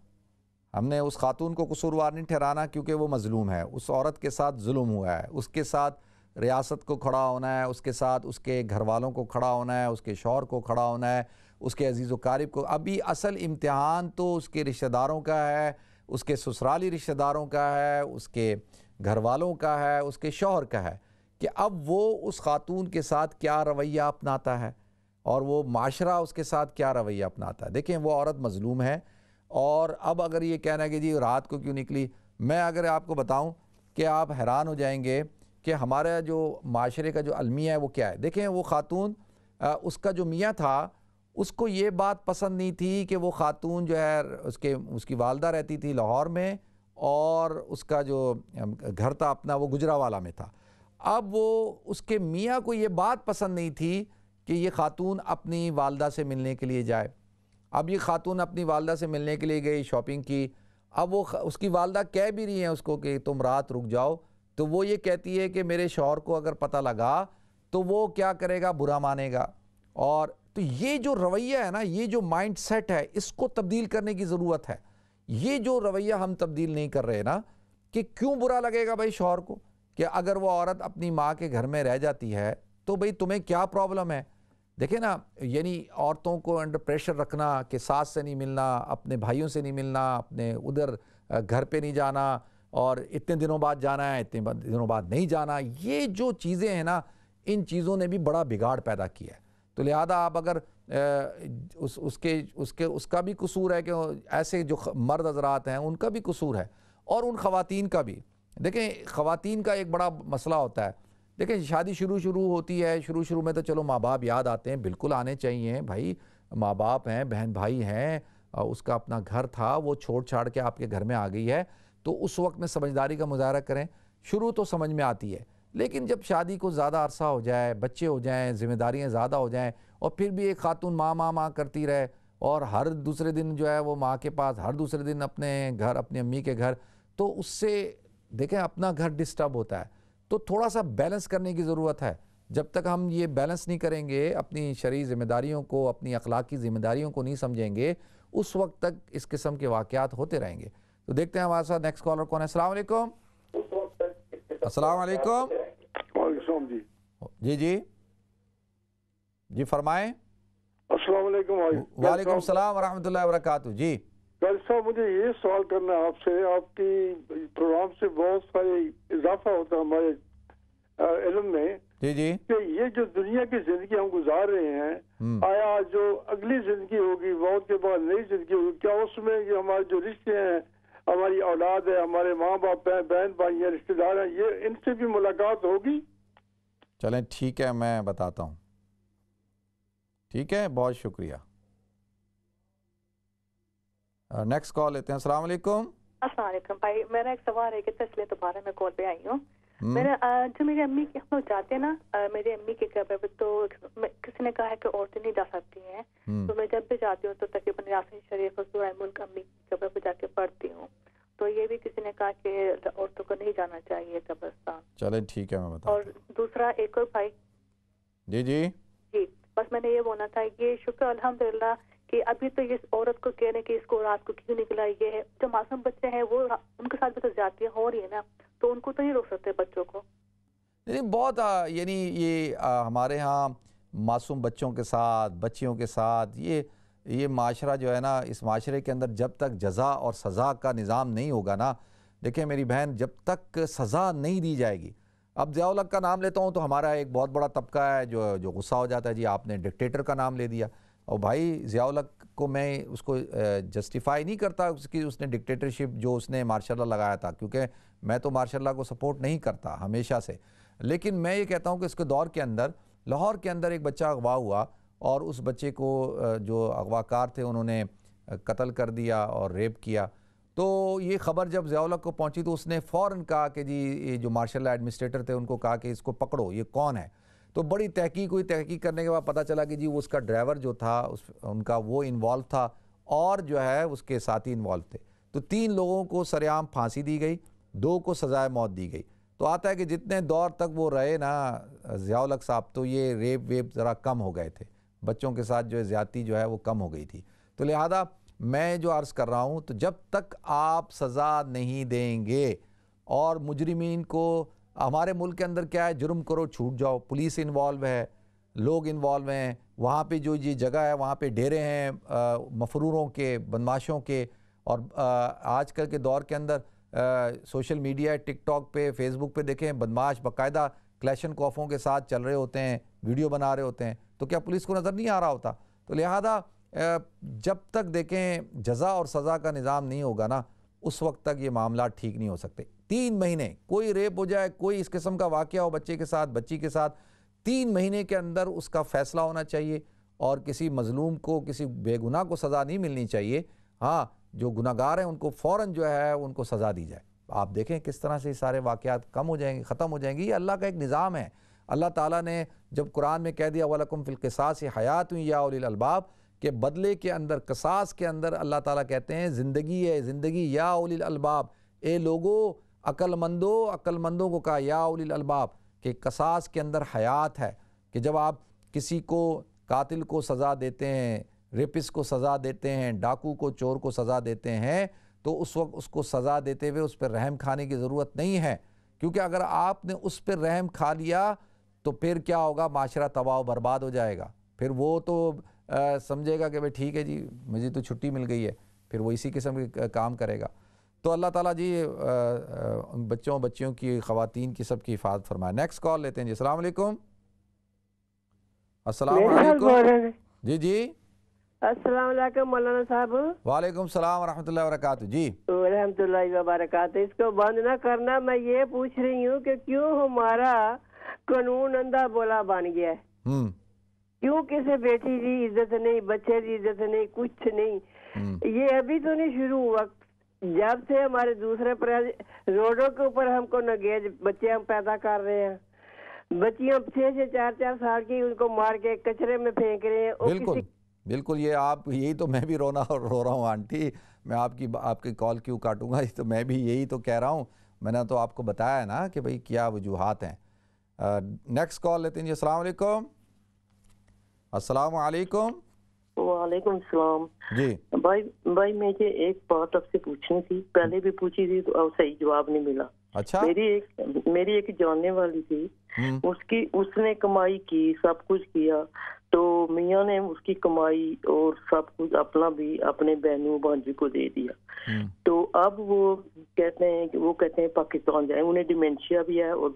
ہم نے اس خاتون کو قصوروار نہیں ٹھہرانا کیونکہ وہ مظلوم ہے. اس عورت کے ساتھ ظلم ہوا ہے، اس کے ساتھ ریاست کو کھڑا ہونا ہے، اس کے ساتھ اس کے گھر والوں کو کھڑا ہونا ہے، اس کے شوہر کو کھڑا ہونا ہے، اس کے عزیز و قارب کو. ابھی اصل امتحان تو اس کے رشتہ داروں کا ہے، اس کے سسرالی رشتہ داروں کا ہے، اس کے گھر والوں کا ہے، اس کے شوہر کا ہے، کہ اب وہ اس خاتون کے ساتھ کیا رویہ اپناتا ہے اور وہ معاشرہ اس کے ساتھ کیا رویہ اپناتا ہے. دیکھیں وہ عورت مظلوم ہے، اور اب اگر یہ کہنا ہے کہ جی رات کو کیوں نکلی، میں اگر آپ کو بتاؤں کہ آپ حیران ہو جائیں گے کہ ہمارا جو معاشرے کا جو المیہ ہے وہ کیا ہے. دیکھیں وہ خاتون، اس کا جو میاں تھا اس کو یہ بات پسند نہیں تھی کہ وہ خاتون جو ہے اس کی والدہ رہتی تھی لاہور میں، اور اس کا جو گھر تھا اپنا وہ گجرانوالہ میں تھا. اب وہ اس کے میاں کو یہ بات پسند نہیں تھی کہ یہ خاتون اپنی والدہ سے ملنے کے لیے جائے. اب یہ خاتون اپنی والدہ سے ملنے کے لیے گئی، شاپنگ کی. اب وہ اس کی والدہ کہہ بھی رہی ہیں اس کو کہ تم رات رک جاؤ، تو وہ یہ کہتی ہے کہ میرے شوہر کو اگر پتہ لگا تو وہ کیا کرے گا، برا مانے گا. اور تو یہ جو رویہ ہے نا، یہ جو مائنڈ سیٹ ہے، اس کو تبدیل کرنے کی ضرورت ہے. یہ جو رویہ ہم تبدیل نہیں کر رہے نا، کہ کیوں برا لگے گا بھائی شوہر کو، کہ اگر وہ عورت اپنی ماں کے گھر میں رہ جاتی ہے تو بھئی تمہیں کیا پرابلم ہے. دیکھیں نا، یعنی عورتوں کو انڈر پریشر رکھنا کہ ساس سے نہیں ملنا، اپنے بھائیوں سے نہیں ملنا، اپنے ادھر گھر پہ نہیں جانا، اور اتنے دنوں بعد جانا ہے، اتنے دنوں بعد نہیں جانا، یہ جو چیزیں ہیں نا، ان چیزوں نے بھی بڑا بگاڑ پیدا کیا ہے. تو لہذا آپ اگر اس کا بھی قصور ہے کہ ایسے جو مرد حضرات ہیں ان کا بھی قصور ہے، اور ان خواتین کا بھی. دیکھیں خواتین کا ایک بڑا مسئلہ ہوتا ہے. دیکھیں شادی شروع ہوتی ہے، شروع میں تو چلو ماں باپ یاد آتے ہیں، بالکل آنے چاہیے بھائی، ماں باپ ہیں، بہن بھائی ہیں، اس کا اپنا گھر تھا، وہ چھوڑ کے آپ کے گھر میں آ گئی ہے، تو اس وقت میں سمجھداری کا مظاہرہ کریں. شروع تو سمجھ میں آتی ہے، لیکن جب شادی کو زیادہ عرصہ ہو جائے، بچے ہو جائیں، ذمہ داریاں زیادہ ہو جائیں، اور پھر بھی ایک خاتون ماں کرتی رہے، اور ہر دوسرے دن جو ہے وہ ماں کے پاس، ہر دوسرے دن اپنے گھر، اپنی امی کے گھر، تو اس سے دیکھیں اپنا گھر ڈسٹرب ہوتا ہے. تو تھوڑا سا بیلنس کرنے کی ضرورت ہے. جب تک ہم یہ بیلنس نہیں کریں گے، اپنی شرعی ذمہ داریوں کو، اپنی اخلاقی ذمہ داریوں کو نہیں سمجھیں گے، اس وقت تک اس قسم کے واقعات ہوتے رہیں گے. تو دیکھتے ہیں ہمارے ساتھ نیکسٹ کالر کون ہے. السلام علیکم. السلام علیکم. وعلیکم جی جی فرمائیں. السلام علیکم. وعلیکم السلام ورحمۃ اللہ وبرکاتہ. جی قاری صاحب، مجھے یہ سوال کرنا ہے آپ سے. آپ کی پروگرام سے بہت سارے اضافہ ہوتا ہے ہمارے علم میں. جی کہ یہ جو دنیا کی زندگی ہم گزار رہے ہیں، آیا جو اگلی زندگی ہوگی، موت کے بعد نئی زندگی ہوگی، کیا اس میں یہ ہمارے جو رشتے ہیں، ہماری اولاد ہے، ہمارے ماں باپ ہیں، بہن بھائی ہیں، رشتے دار ہیں، یہ ان سے بھی ملاقات ہوگی؟ چلیں ٹھیک ہے، میں بتاتا ہوں. ٹھیک ہے، بہت شکریہ. نیکسٹ کال لیتے ہیں. السلام علیکم. السلام علیکم بھائی، میرا ایک سوال ہے کہ اس لیے دوبارہ میں کال پہ آئی ہوں. جو میری امی کے ہم جاتے ہیں نا، میری امی کے قبر پہ، تو کسی نے کہا ہے کہ عورتیں نہیں جا سکتی ہیں. تو میں جب بھی جاتی ہوں تو تقریباً یاسین شریف اور سورہ ملک امی کی قبر پہ جا کے پڑھتی ہوں. تو یہ بھی کسی نے کہا کہ عورتوں کو نہیں جانا چاہیے قبرستان. چلیں ٹھیک ہے، میں بتاتا ہوں. اور دوسرا ایک اور بھائی. جی بس میں نے یہ بولنا تھا، یہ شکر الحمدللہ کہ ابھی تو اس عورت کو کہنے کہ اس کو رات کو کیوں نکلا، یہ ہے جو معصوم بچے ہیں وہ ان کے ساتھ بھی تو زیادتیاں ہو رہی ہے نا، تو ان کو تو نہیں روک سکتے بچوں کو. بہت یعنی یہ ہمارے ہاں معصوم بچوں کے ساتھ، بچیوں کے ساتھ، یہ معاشرہ جو ہے نا، اس معاشرے کے اندر جب تک جزا اور سزا کا نظام نہیں ہوگا نا، دیکھیں میری بہن، جب تک سزا نہیں دی جائے گی. اب ضیاء الحق کا نام لیتا ہوں تو ہمارا ایک بہت بڑا طبقہ ہے جو غصہ ہو جاتا ہے، جی آپ نے ڈکٹیٹر کا نام لے دیا. اور بھائی ضیاء الحق کو میں اس کو جسٹیفائی نہیں کرتا اس نے ڈکٹیٹرشپ جو اس نے مارشاء اللہ لگایا تھا، کیونکہ میں تو مارشاء اللہ کو سپورٹ نہیں کرتا ہمیشہ سے، لیکن میں یہ کہتا ہوں کہ اس کے دور کے اندر لاہور کے اندر ایک بچہ اغوا ہوا اور اس بچے کو جو اغوا کار تھے انہوں نے قتل کر دیا اور ریپ کیا. تو یہ خبر جب ضیاء الحق کو پہنچی تو اس نے فوراً کہا کہ جی یہ جو مارشل لا ایڈمنسٹریٹر تھے ان کو کہا کہ اس کو پکڑو، یہ کون ہے. تو بڑی تحقیق ہوئی، تحقیق کرنے کے بعد پتہ چلا کہ جی وہ اس کا ڈرائیور جو تھا ان کا وہ انوالو تھا اور جو ہے اس کے ساتھی انوالو تھے. تو 3 لوگوں کو سرعام پھانسی دی گئی، 2 کو سزائے موت دی گئی. تو آتا ہے کہ جتنے دور تک وہ رہے نا ضیاء الحق صاحب تو یہ ریپ ویپ ذرا کم ہو گئے تھے، بچوں کے ساتھ جو ہے زیادتی جو ہے وہ کم ہو گئی تھی. تو لہذا میں جو عرض کر رہا ہوں تو جب تک آپ سزا نہیں دیں گے اور مجرمین کو، ہمارے ملک کے اندر کیا ہے، جرم کرو چھوٹ جاؤ، پولیس انوالو ہے، لوگ انوالو ہیں، وہاں پہ جو یہ جگہ ہے وہاں پہ ڈیرے ہیں مفروروں کے، بدماشوں کے. اور آج کل کے دور کے اندر سوشل میڈیا، ٹک ٹاک پہ، فیس بک پہ دیکھیں بدماش باقاعدہ کلیشن کوفوں کے ساتھ چل رہے ہوتے ہیں، ویڈیو بنا رہے ہوتے ہیں. تو کیا پولیس کو نظر نہیں آ رہا ہوتا؟ تو لہذا جب تک دیکھیں جزا اور سزا کا نظام نہیں ہوگا نا اس وقت تک یہ معاملات ٹھیک نہیں ہو سکتے. 3 مہینے کوئی ریپ ہو جائے، کوئی اس قسم کا واقعہ ہو بچے کے ساتھ، بچی کے ساتھ، 3 مہینے کے اندر اس کا فیصلہ ہونا چاہیے اور کسی مظلوم کو، کسی بے گناہ کو سزا نہیں ملنی چاہیے. ہاں جو گناہگار ہیں ان کو فوراً جو ہے ان کو سزا دی جائے. آپ دیکھیں کس طرح سے سارے واقعات کم ہو جائیں گے، ختم ہو جائیں گے. یہ اللہ کا ایک نظام ہے. اللہ تعالیٰ نے جب قرآن میں کہہ دیا وَلَكُمْ فِي الْقِصَاصِ حَيَاتٌ يَا أُولِي الْأَلْبَابِ کہ بدلے کے اندر، قصاص کے اندر اللہ تعالیٰ کہتے ہیں زندگی ہے، زندگی یا اولی الالباب، اے لوگو عقل مندوں کو کہا یا اولی الالباب کہ قصاص کے اندر حیات ہے. کہ جب آپ کسی کو، قاتل کو سزا دیتے ہیں، ریپس کو سزا دیتے ہیں، ڈاکو کو، چور کو سزا دیتے ہیں تو اس وقت اس کو سزا دیتے ہوئے اس پر رحم کھانے کی ضرورت نہیں ہے، کیونکہ اگر آپ نے اس پر رحم کھا لیا تو پھر کیا ہوگا، معاشرہ تباہ و برباد ہو جائے گا. پھر وہ تو سمجھے گا کہ بھئی ٹھیک ہے جی مجھے تو چھٹی مل گئی ہے، پھر وہ اسی قسم کے کام کرے گا. تو اللہ تعالیٰ جی بچیوں کی، خواتین کی، سب کی حفاظت فرمائے. نیکسٹ کال لیتے ہیں جی. السلام علیکم. السلام علیکم. جی السلام علیکم مولانا صاحب. وعلیکم السلام ورحمۃ اللہ وبرکاتہ. جی ورحمۃ اللہ وبرکاتہ. اس کو بند نہ کرنا. میں یہ پوچھ رہی ہوں کہ کیوں ہمارا قانون اندھا بولا بن گیا ہے؟ کیوں کسی بیٹی کی عزت نہیں، بچے کی عزت نہیں، کچھ نہیں. یہ ابھی تو نہیں شروع ہوا، جب سے ہمارے دوسرے روڈوں کے اوپر ہم کو نگیز بچے ہم پیدا کر رہے ہیں، بچیاں 6 سے 4 سال کی ان کو مار کے کچرے میں پھینک رہے ہیں. بالکل بالکل. یہ آپ، یہی تو میں بھی رو رہا ہوں آنٹی. میں آپ کی کال کیوں کاٹوں گا؟ تو میں بھی یہی تو کہہ رہا ہوں. میں نے تو آپ کو بتایا ہے نا کہ بھئی کیا وجوہات ہیں. نیکسٹ کال لیتے ہیں جی. السلام علیکم. السلام علیکم. وعلیکم السلام. جی بھائی مجھے ایک بات آپ سے پوچھنی تھی، پہلے بھی پوچھی تھی تو اب صحیح جواب نہیں ملا. اچھا. میری ایک جاننے والی تھی، اس نے کمائی کی، سب کچھ کیا، تو میاں نے اس کی کمائی اور سب کچھ اپنا بھی اپنے بہنوں بھانجی کو دے دیا. تو اب وہ کہتے ہیں پاکستان جائیں. انہیں ڈیمینشیا بھی ہے اور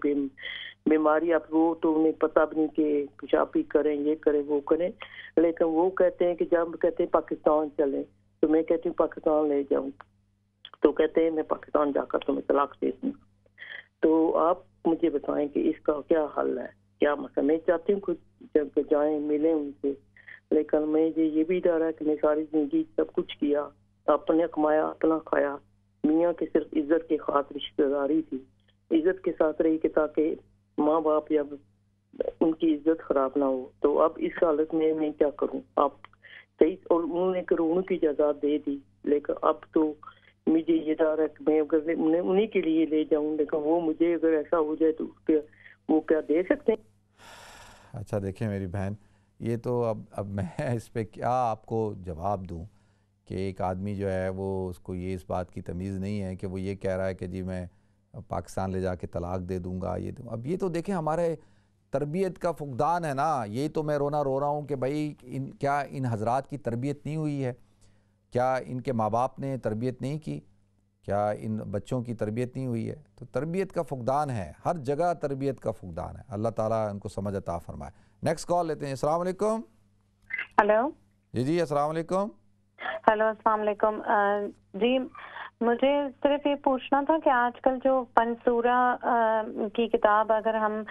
بیماری، اب وہ تو انہیں پتہ بھی نہیں کہ پیشابی کریں، یہ کریں وہ کریں، لیکن وہ کہتے ہیں کہ جب کہتے ہیں پاکستان چلیں تو میں کہتی ہوں پاکستان لے جاؤں، تو کہتے ہیں میں پاکستان جا کر تمہیں طلاق دے دوں. تو آپ مجھے بتائیں کہ اس کا کیا حل ہے، کیا مسئلہ؟ میں چاہتی ہوں کچھ جب جائیں ملیں ان سے، لیکن مجھے یہ بھی ڈر ہے کہ میں ساری زندگی سب کچھ کیا، اپنے کمایا، اپنا کھایا. میاں کی صرف عزت کے خاطر رشتہ داری تھی، عزت کے ساتھ رہی کہ تاکہ ماں باپ جب ان کی عزت خراب نہ ہو. تو اب اس حالت میں کیا کروں؟ آپ صحیح، اور انہوں نے ان کی اجازت دے دی، لیکن اب تو مجھے یہ ڈر ہے کہ میں اگر انہیں کے لیے لے جاؤں، لیکن وہ مجھے اگر ایسا ہو جائے تو وہ کیا دے سکتے ہیں؟ اچھا دیکھیں میری بہن، یہ تو اب میں اس پہ کیا آپ کو جواب دوں کہ ایک آدمی جو ہے وہ اس کو یہ اس بات کی تمیز نہیں ہے کہ وہ یہ کہہ رہا ہے کہ جی میں پاکستان لے جا کے طلاق دے دوں گا. اب یہ تو دیکھیں ہمارے تربیت کا فقدان ہے نا. یہی تو میں رو رہا ہوں کہ بھائی کیا ان حضرات کی تربیت نہیں ہوئی ہے؟ کیا ان کے ماں باپ نے تربیت نہیں کی؟ کیا ان بچوں کی تربیت نہیں ہوئی ہے؟ تو تربیت کا فقدان ہے، ہر جگہ تربیت کا فقدان ہے. اللہ تعالیٰ ان کو سمجھ عطا فرمائے. نیکسٹ کال لیتے ہیں. السلام علیکم. ہلو. جی السلام علیکم. ہیلو السلام علیکم. جی مجھے صرف یہ پوچھنا تھا کہ آج کل جو پنسورہ کی کتاب اگر ہم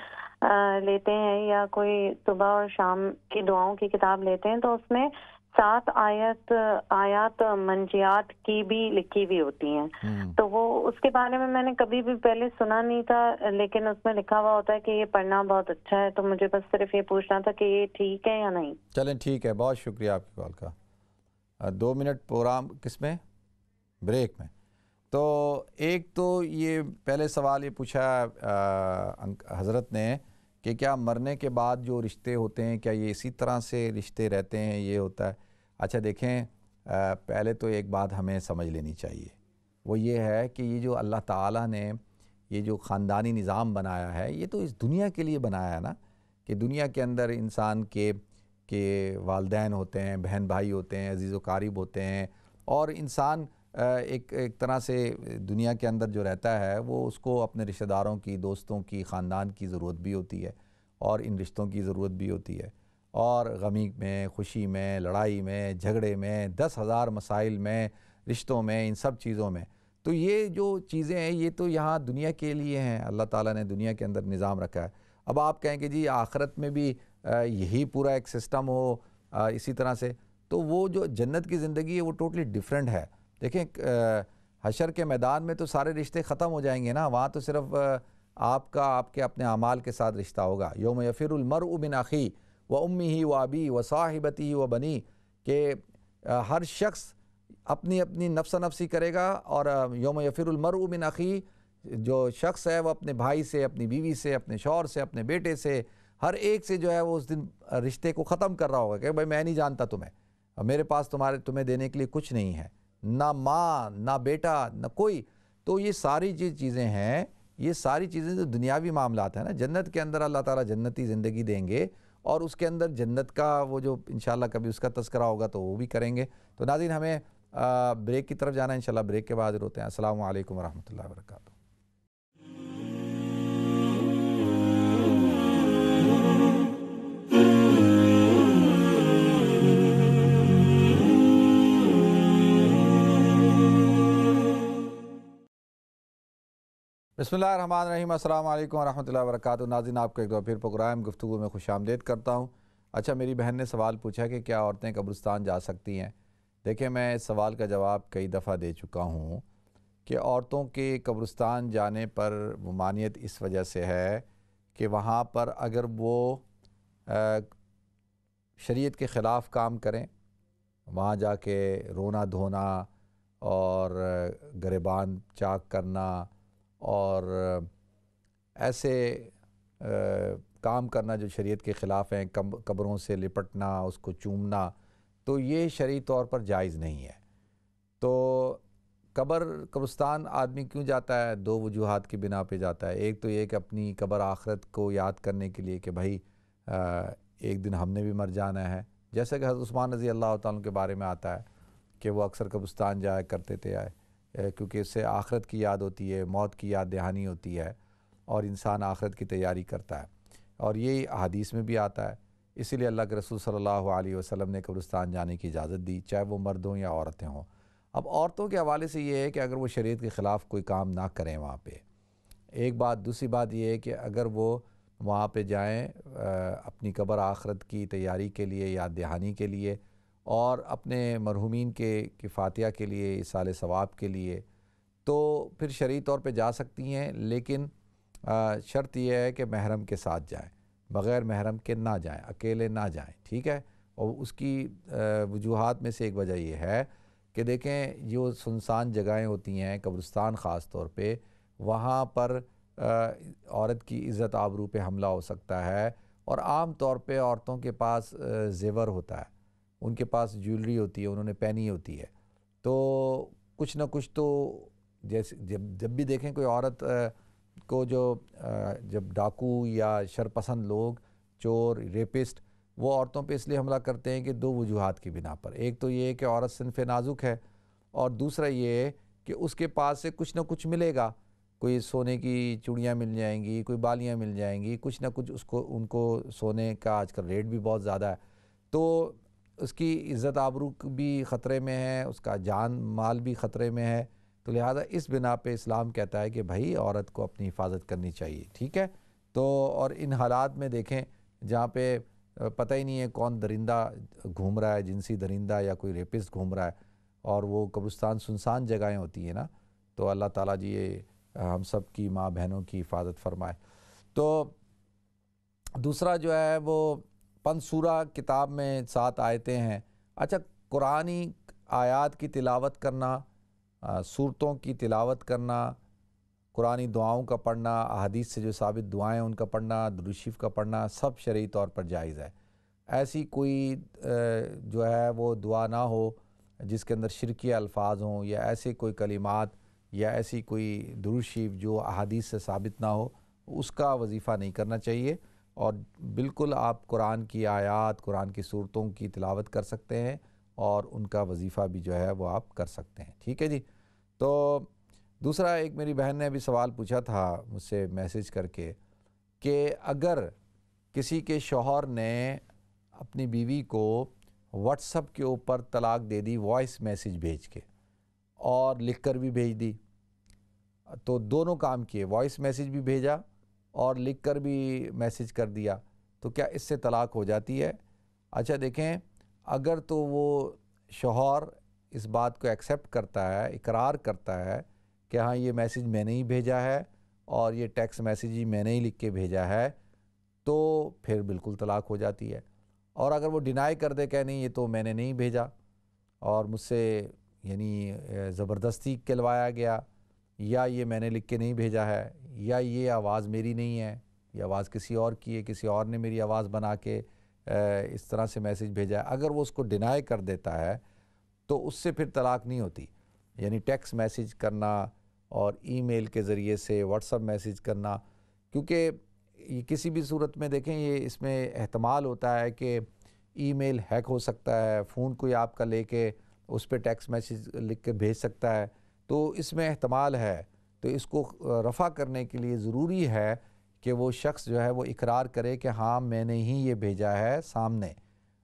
لیتے ہیں یا کوئی صبح اور شام کی دعاؤں کی کتاب لیتے ہیں تو اس میں 7 آیات منجیات کی بھی لکھی ہوئی ہوتی ہیں. تو وہ اس کے بارے میں نے کبھی بھی پہلے سنا نہیں تھا، لیکن اس میں لکھا ہوا ہوتا ہے کہ یہ پڑھنا بہت اچھا ہے. تو مجھے بس صرف یہ پوچھنا تھا کہ یہ ٹھیک ہے یا نہیں. چلیں ٹھیک ہے، بہت شکریہ آپ کی کال کا. 2 منٹ پروگرام کس میں؟ بریک میں. تو ایک تو یہ پہلے سوال یہ پوچھا حضرت نے کہ کیا مرنے کے بعد جو رشتے ہوتے ہیں کیا یہ اسی طرح سے رشتے رہتے ہیں، یہ ہوتا ہے؟ اچھا دیکھیں، پہلے تو ایک بات ہمیں سمجھ لینی چاہیے، وہ یہ ہے کہ یہ جو اللہ تعالیٰ نے یہ جو خاندانی نظام بنایا ہے یہ تو اس دنیا کے لیے بنایا ہے نا، کہ دنیا کے اندر انسان کے والدین ہوتے ہیں، بہن بھائی ہوتے ہیں، عزیز و قارب ہوتے ہیں، اور انسان ایک طرح سے دنیا کے اندر جو رہتا ہے وہ اس کو اپنے رشتہ داروں کی، دوستوں کی، خاندان کی ضرورت بھی ہوتی ہے، اور ان رشتوں کی ضرورت بھی ہوتی ہے. اور غمی میں، خوشی میں، لڑائی میں، جھگڑے میں، 10,000 مسائل میں، رشتوں میں، ان سب چیزوں میں. تو یہ جو چیزیں ہیں یہ تو یہاں دنیا کے لیے ہیں، اللہ تعالیٰ نے دنیا کے اندر نظام رکھا ہے. اب آپ کہیں کہ جی آخرت میں بھی یہی پورا ایک سسٹم ہو اسی طرح سے، تو وہ جو جنت کی زندگی ہے وہ ٹوٹلی ڈیفرنٹ ہے. دیکھیں حشر کے میدان میں تو سارے رشتے ختم ہو جائیں گے نا، وہاں تو صرف آپ کے اپنے اعمال کے ساتھ رشتہ ہوگا. یوم یفر المرء من اخیہ وامہ وابیہ وصاحبتہ وبنیہ، کہ ہر شخص اپنی نفس نفسی کرے گا، اور یوم یفر المرء من اخیہ، جو شخص ہے وہ اپنے بھائی سے، اپنی بیوی سے، اپنے شوہر سے، اپنے بیٹے سے، ہر ایک سے جو ہے وہ اس دن رشتے کو ختم کر رہا ہوگا کہ بھائی میں نہیں جانتا تمہیں، میرے پاس تمہیں دینے کے لیے کچھ نہیں ہے، نہ ماں، نہ بیٹا، نہ کوئی. تو یہ ساری جو چیزیں ہیں، یہ ساری چیزیں جو دنیاوی معاملات ہیں نا، جنت کے اندر اللہ تعالیٰ جنتی زندگی دیں گے، اور اس کے اندر جنت کا وہ جو انشاءاللہ کبھی اس کا تذکرہ ہوگا تو وہ بھی کریں گے. تو ناظرین ہمیں بریک کی طرف جانا ہے، انشاءاللہ بریک کے بعد حاضر ہوتے ہیں. السلام علیکم ورحمۃ اللہ وبرکاتہ. بسم اللہ الرحمن الرحیم. السلام علیکم ورحمۃ اللہ وبرکاتہ. ناظرین آپ کو ایک دفعہ پھر پروگرام گفتگو میں خوش آمدید کرتا ہوں. اچھا میری بہن نے سوال پوچھا کہ کیا عورتیں قبرستان جا سکتی ہیں؟ دیکھیں میں اس سوال کا جواب کئی دفعہ دے چکا ہوں کہ عورتوں کے قبرستان جانے پر ممانعت اس وجہ سے ہے کہ وہاں پر اگر وہ شریعت کے خلاف کام کریں، وہاں جا کے رونا دھونا اور گریبان چاک کرنا اور ایسے کام کرنا جو شریعت کے خلاف ہیں، قبروں سے لپٹنا، اس کو چومنا، تو یہ شرعی طور پر جائز نہیں ہے. تو قبرستان آدمی کیوں جاتا ہے؟ 2 وجوہات کی بنا پہ جاتا ہے. ایک تو یہ کہ اپنی قبر آخرت کو یاد کرنے کے لیے کہ بھائی ایک دن ہم نے بھی مر جانا ہے، جیسا کہ حضرت عثمان رضی اللہ تعالیٰ کے بارے میں آتا ہے کہ وہ اکثر قبرستان جایا کرتے تھے، کیونکہ اس سے آخرت کی یاد ہوتی ہے، موت کی یاد دہانی ہوتی ہے، اور انسان آخرت کی تیاری کرتا ہے. اور یہ حدیث میں بھی آتا ہے. اسی لیے اللہ کے رسول صلی اللہ علیہ وسلم نے قبرستان جانے کی اجازت دی، چاہے وہ مرد ہوں یا عورتیں ہوں. اب عورتوں کے حوالے سے یہ ہے کہ اگر وہ شریعت کے خلاف کوئی کام نہ کریں وہاں پہ، ایک بات. دوسری بات یہ ہے کہ اگر وہ وہاں پہ جائیں اپنی قبر آخرت کی تیاری کے لیے، یاد دہانی کے لیے، اور اپنے مرحومین کے فاتحہ کے لیے، ایصال ثواب کے لیے، تو پھر شرعی طور پہ جا سکتی ہیں. لیکن شرط یہ ہے کہ محرم کے ساتھ جائیں، بغیر محرم کے نہ جائیں، اکیلے نہ جائیں، ٹھیک ہے؟ اور اس کی وجوہات میں سے ایک وجہ یہ ہے کہ دیکھیں جو سنسان جگہیں ہوتی ہیں، قبرستان خاص طور پہ، وہاں پر عورت کی عزت آبرو پہ حملہ ہو سکتا ہے. اور عام طور پہ عورتوں کے پاس زیور ہوتا ہے، ان کے پاس جیولری ہوتی ہے، انہوں نے پہنی ہوتی ہے. تو کچھ نہ کچھ تو جیسے جب بھی دیکھیں کوئی عورت کو جب ڈاکو یا شرپسند لوگ، چور، ریپسٹ، وہ عورتوں پہ اس لیے حملہ کرتے ہیں کہ 2 وجوہات کی بنا پر. ایک تو یہ کہ عورت صنف نازک ہے، اور دوسرا یہ کہ اس کے پاس سے کچھ نہ کچھ ملے گا. کوئی سونے کی چوڑیاں مل جائیں گی، کوئی بالیاں مل جائیں گی، کچھ نہ کچھ ان کو سونے کا آج کل ریٹ بھی بہت زیادہ ہے. تو اس کی عزت آبرو بھی خطرے میں ہے، اس کا جان مال بھی خطرے میں ہے، تو لہٰذا اس بنا پہ اسلام کہتا ہے کہ بھائی عورت کو اپنی حفاظت کرنی چاہیے، ٹھیک ہے۔ تو اور ان حالات میں دیکھیں جہاں پہ پتہ ہی نہیں ہے کون درندہ گھوم رہا ہے، جنسی درندہ یا کوئی ریپسٹ گھوم رہا ہے، اور وہ قبرستان سنسان جگہیں ہوتی ہیں نا، تو اللہ تعالیٰ جی یہ ہم سب کی ماں بہنوں کی حفاظت فرمائے۔ تو دوسرا جو ہے وہ پنسورہ کتاب میں 7 آیتیں ہیں۔ اچھا، قرآنی آیات کی تلاوت کرنا، سورتوں کی تلاوت کرنا، قرآنی دعاؤں کا پڑھنا، احادیث سے جو ثابت دعائیں ان کا پڑھنا، درود شریف کا پڑھنا، سب شرعی طور پر جائز ہے۔ ایسی کوئی جو ہے وہ دعا نہ ہو جس کے اندر شرکی الفاظ ہوں، یا ایسے کوئی کلمات یا ایسی کوئی درود شریف جو احادیث سے ثابت نہ ہو، اس کا وظیفہ نہیں کرنا چاہیے۔ اور بالکل آپ قرآن کی آیات، قرآن کی صورتوں کی تلاوت کر سکتے ہیں، اور ان کا وظیفہ بھی جو ہے وہ آپ کر سکتے ہیں، ٹھیک ہے جی۔ تو دوسرا ایک میری بہن نے بھی سوال پوچھا تھا مجھ سے میسیج کر کے کہ اگر کسی کے شوہر نے اپنی بیوی کو واٹس ایپ کے اوپر طلاق دے دی، وائس میسیج بھیج کے اور لکھ کر بھی بھیج دی، تو دونوں کام کیے، وائس میسیج بھی بھیجا اور لکھ کر بھی میسیج کر دیا، تو کیا اس سے طلاق ہو جاتی ہے؟ اچھا دیکھیں، اگر تو وہ شوہر اس بات کو ایکسیپٹ کرتا ہے، اقرار کرتا ہے کہ ہاں یہ میسیج میں نے ہی بھیجا ہے اور یہ ٹیکسٹ میسیج ہی میں نے ہی لکھ کے بھیجا ہے، تو پھر بالکل طلاق ہو جاتی ہے۔ اور اگر وہ ڈینائی کر دے کہ نہیں یہ تو میں نے نہیں بھیجا اور مجھ سے یعنی زبردستی کہلوایا گیا، یا یہ میں نے لکھ کے نہیں بھیجا ہے، یا یہ آواز میری نہیں ہے، یہ آواز کسی اور کی ہے، کسی اور نے میری آواز بنا کے اس طرح سے میسیج بھیجا ہے، اگر وہ اس کو ڈینائی کر دیتا ہے تو اس سے پھر طلاق نہیں ہوتی۔ یعنی ٹیکسٹ میسیج کرنا اور ای میل کے ذریعے سے واٹس ایپ میسیج کرنا، کیونکہ یہ کسی بھی صورت میں دیکھیں یہ اس میں احتمال ہوتا ہے کہ ای میل ہیک ہو سکتا ہے، فون کوئی آپ کا لے کے اس پہ ٹیکسٹ میسیج لکھ کے بھیج سکتا ہے، تو اس میں احتمال ہے۔ تو اس کو رفع کرنے کے لیے ضروری ہے کہ وہ شخص جو ہے وہ اقرار کرے کہ ہاں میں نے ہی یہ بھیجا ہے سامنے،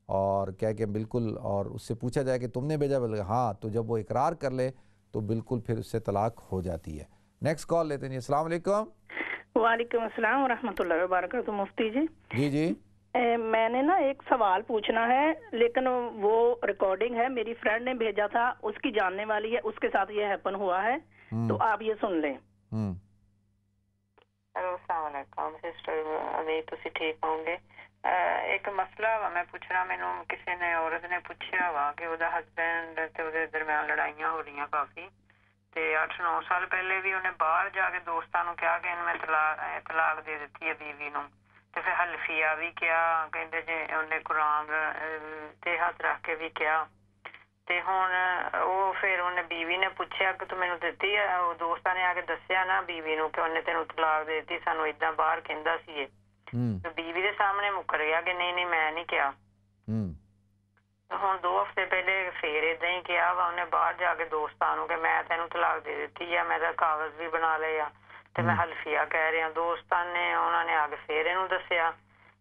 اور کہہ کہ بالکل، اور اس سے پوچھا جائے کہ تم نے بھیجا، بولے ہاں، تو جب وہ اقرار کر لے تو بالکل پھر اس سے طلاق ہو جاتی ہے۔ نیکسٹ کال لیتے ہیں جی۔ السلام علیکم۔ وعلیکم السلام ورحمۃ اللہ وبرکاتہ۔ مفتی جی، جی میں نے نا ایک سوال پوچھنا ہے، لیکن وہ ریکارڈنگ ہے، میری فرینڈ نے بھیجا تھا، اس کی جاننے والی ہے، اس کے ساتھ یہ ہیپن ہوا ہے، تو آپ یہ سن لیں۔ السلام علیکم سسٹر، امید تسی ٹھیک ہوں گے؟ ایک مسئلہ وا میں پوچھنا، مینوں کسی نے عورت نے پوچھیا وا کہ وہ ہسبینڈ تے وہ درمیان لڑائیاں ہو رہی کافی، تے 8-9 سال پہلے بھی انہیں باہر جا کے دوستاں نوں کہا کہ میں طلاق دے دیتی ہے بیوی نوں، تے پھر حلفیہ بھی کیا، کہندے جے انہیں قرآن تے ہاتھ رکھ کے بھی کیا، تے ہن وہ پھر انہیں بیوی نے پوچھیا کہ تو مینوں دتی ہے، وہ دوستاں نے آ کے دسیا نا بیوی نوں کہ انہیں تینوں طلاق دے دتی، سانوں اداں باہر کہندا سی، تو بیوی دے سامنے مکر گیا کہ نہیں میں نہیں کیا۔ ہن 2 ہفتے پہلے پھر اداں ہی کیا وا انہیں باہر جا کے دوستاں نوں کہ میں تینوں طلاق دے دتی ہے، میں کاغذ بھی بنا لے آ، تے میں حلفیہ کہہ رہا، دوستاں نے انہوں نے آ کے پھر اینوں دسیا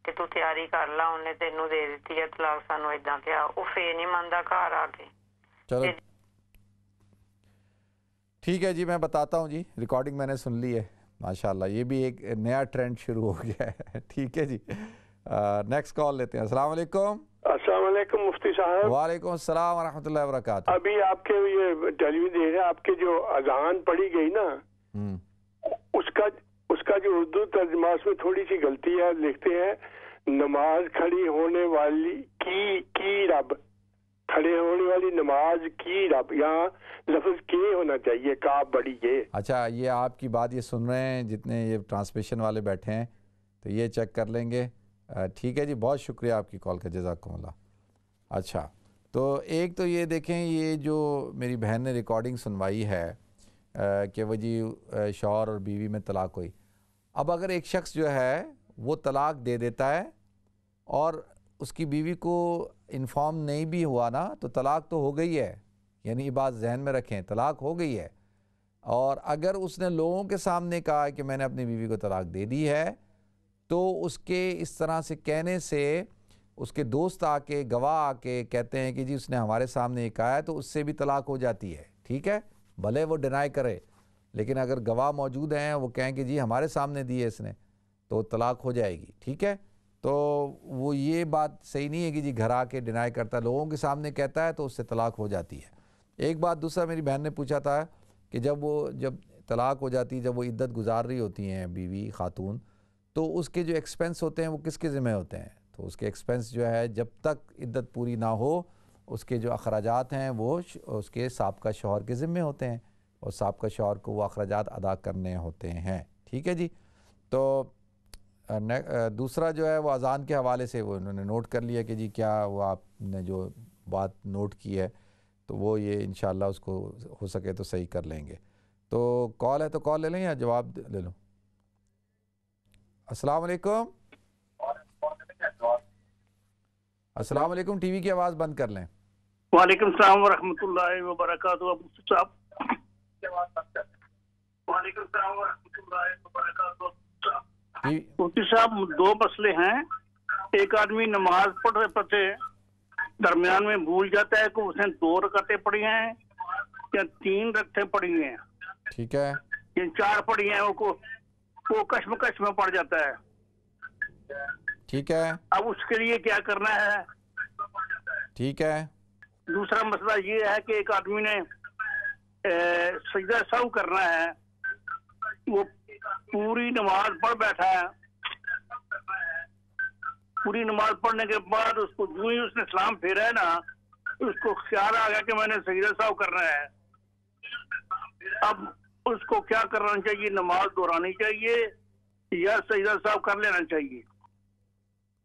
کہ تو تیاری کر لا، انہیں تینوں دے دتی ہے طلاق، سانوں اداں کیا، وہ پھر نہیں مندا گھر آ کے۔ چلو ٹھیک ہے جی، میں بتاتا ہوں جی، ریکارڈنگ میں نے سن لی ہے، ماشاءاللہ یہ بھی ایک نیا ٹرینڈ شروع ہو گیا ہے، ٹھیک ہے جی۔ نیکسٹ کال لیتے ہیں۔ السلام علیکم۔ السلام علیکم مفتی صاحب۔ وعلیکم السلام ورحمۃ اللہ وبرکاتہ۔ ابھی آپ کے یہ ٹیلی ویژن دیکھ رہے ہیں، آپ کے جو اذان پڑھی گئی نا، اس کا جو اردو ترجمہ اس میں تھوڑی سی غلطی ہے، لکھتے ہیں نماز کھڑی ہونے والی کی رب، کھڑے ہونے والی نماز کی رب، یہاں لفظ کے ہونا چاہیے، کاف بڑی یہ۔ اچھا، یہ آپ کی بات یہ سن رہے ہیں جتنے یہ ٹرانسلیشن والے بیٹھے ہیں، تو یہ چیک کر لیں گے، ٹھیک ہے جی، بہت شکریہ آپ کی کال کا، جزاکم اللہ۔ اچھا، تو ایک تو یہ دیکھیں، یہ جو میری بہن نے ریکارڈنگ سنوائی ہے کہ وہ جی شوہر اور بیوی میں طلاق ہوئی، اب اگر ایک شخص جو ہے وہ طلاق دے دیتا ہے اور اس کی بیوی کو انفارم نہیں بھی ہوا نا، تو طلاق تو ہو گئی ہے، یعنی یہ بات ذہن میں رکھیں، طلاق ہو گئی ہے۔ اور اگر اس نے لوگوں کے سامنے کہا کہ میں نے اپنی بیوی کو طلاق دے دی ہے، تو اس کے اس طرح سے کہنے سے اس کے دوست آ کے گواہ آ کے کہتے ہیں کہ جی اس نے ہمارے سامنے یہ کہا ہے تو اس سے بھی طلاق ہو جاتی ہے، ٹھیک ہے، بھلے وہ ڈینائی کرے، لیکن اگر گواہ موجود ہیں وہ کہیں کہ جی ہمارے سامنے دی ہے اس نے، تو طلاق ہو جائے گی، ٹھیک ہے۔ تو وہ یہ بات صحیح نہیں ہے کہ جی گھر آ کے ڈینائی کرتا ہے، لوگوں کے سامنے کہتا ہے تو اس سے طلاق ہو جاتی ہے۔ ایک بات دوسرا میری بہن نے پوچھا تھا کہ جب طلاق ہو جاتی ہے، جب وہ عدت گزار رہی ہوتی ہیں بیوی خاتون، تو اس کے جو ایکسپنس ہوتے ہیں وہ کس کے ذمہ ہوتے ہیں؟ تو اس کے ایکسپنس جو ہے جب تک عدت پوری نہ ہو اس کے جو اخراجات ہیں وہ اس کے سابقہ شوہر کے ذمہ ہوتے ہیں، اور سابقہ شوہر کو وہ اخراجات ادا کرنے ہوتے ہیں، ٹھیک ہے جی۔ تو دوسرا جو ہے وہ اذان کے حوالے سے وہ انہوں نے نوٹ کر لیا کہ جی کیا وہ آپ نے جو بات نوٹ کی ہے تو وہ یہ انشاءاللہ اس کو ہو سکے تو صحیح کر لیں گے۔ تو کال ہے تو کال لے لیں یا جواب لے لوں؟ السلام علیکم، السلام علیکم، ٹی وی کی آواز بند کر لیں۔ وعلیکم السلام ورحمۃ اللہ وبرکاتہ۔ مفتی صاحب، وعلیکم السلام ورحمۃ اللہ وبرکاتہ۔ مفتی صاحب، دو مسئلے ہیں۔ ایک آدمی نماز پڑھتے پڑھتے درمیان میں بھول جاتا ہے کہ اس نے 2 رکعتیں پڑھی ہیں یا 3 رکعتیں پڑھی ہیں، ٹھیک ہے، یا 4 پڑھی ہیں، وہ کشمکش میں پڑ جاتا ہے، ٹھیک ہے، اب اس کے لیے کیا کرنا ہے؟ ٹھیک ہے۔ دوسرا مسئلہ یہ ہے کہ ایک آدمی نے سجدہ سہو کرنا ہے، وہ پوری نماز پڑھ بیٹھا ہے، پوری نماز پڑھنے کے بعد اس کو جو ہی اس نے سلام پھیرا ہے نا، اس کو خیال آ گیا کہ میں نے سجدہ سہو کرنا ہے۔ اب اس کو کیا کرنا چاہیے؟ نماز دہرانی چاہیے یا سجدہ سہو کر لینا چاہیے؟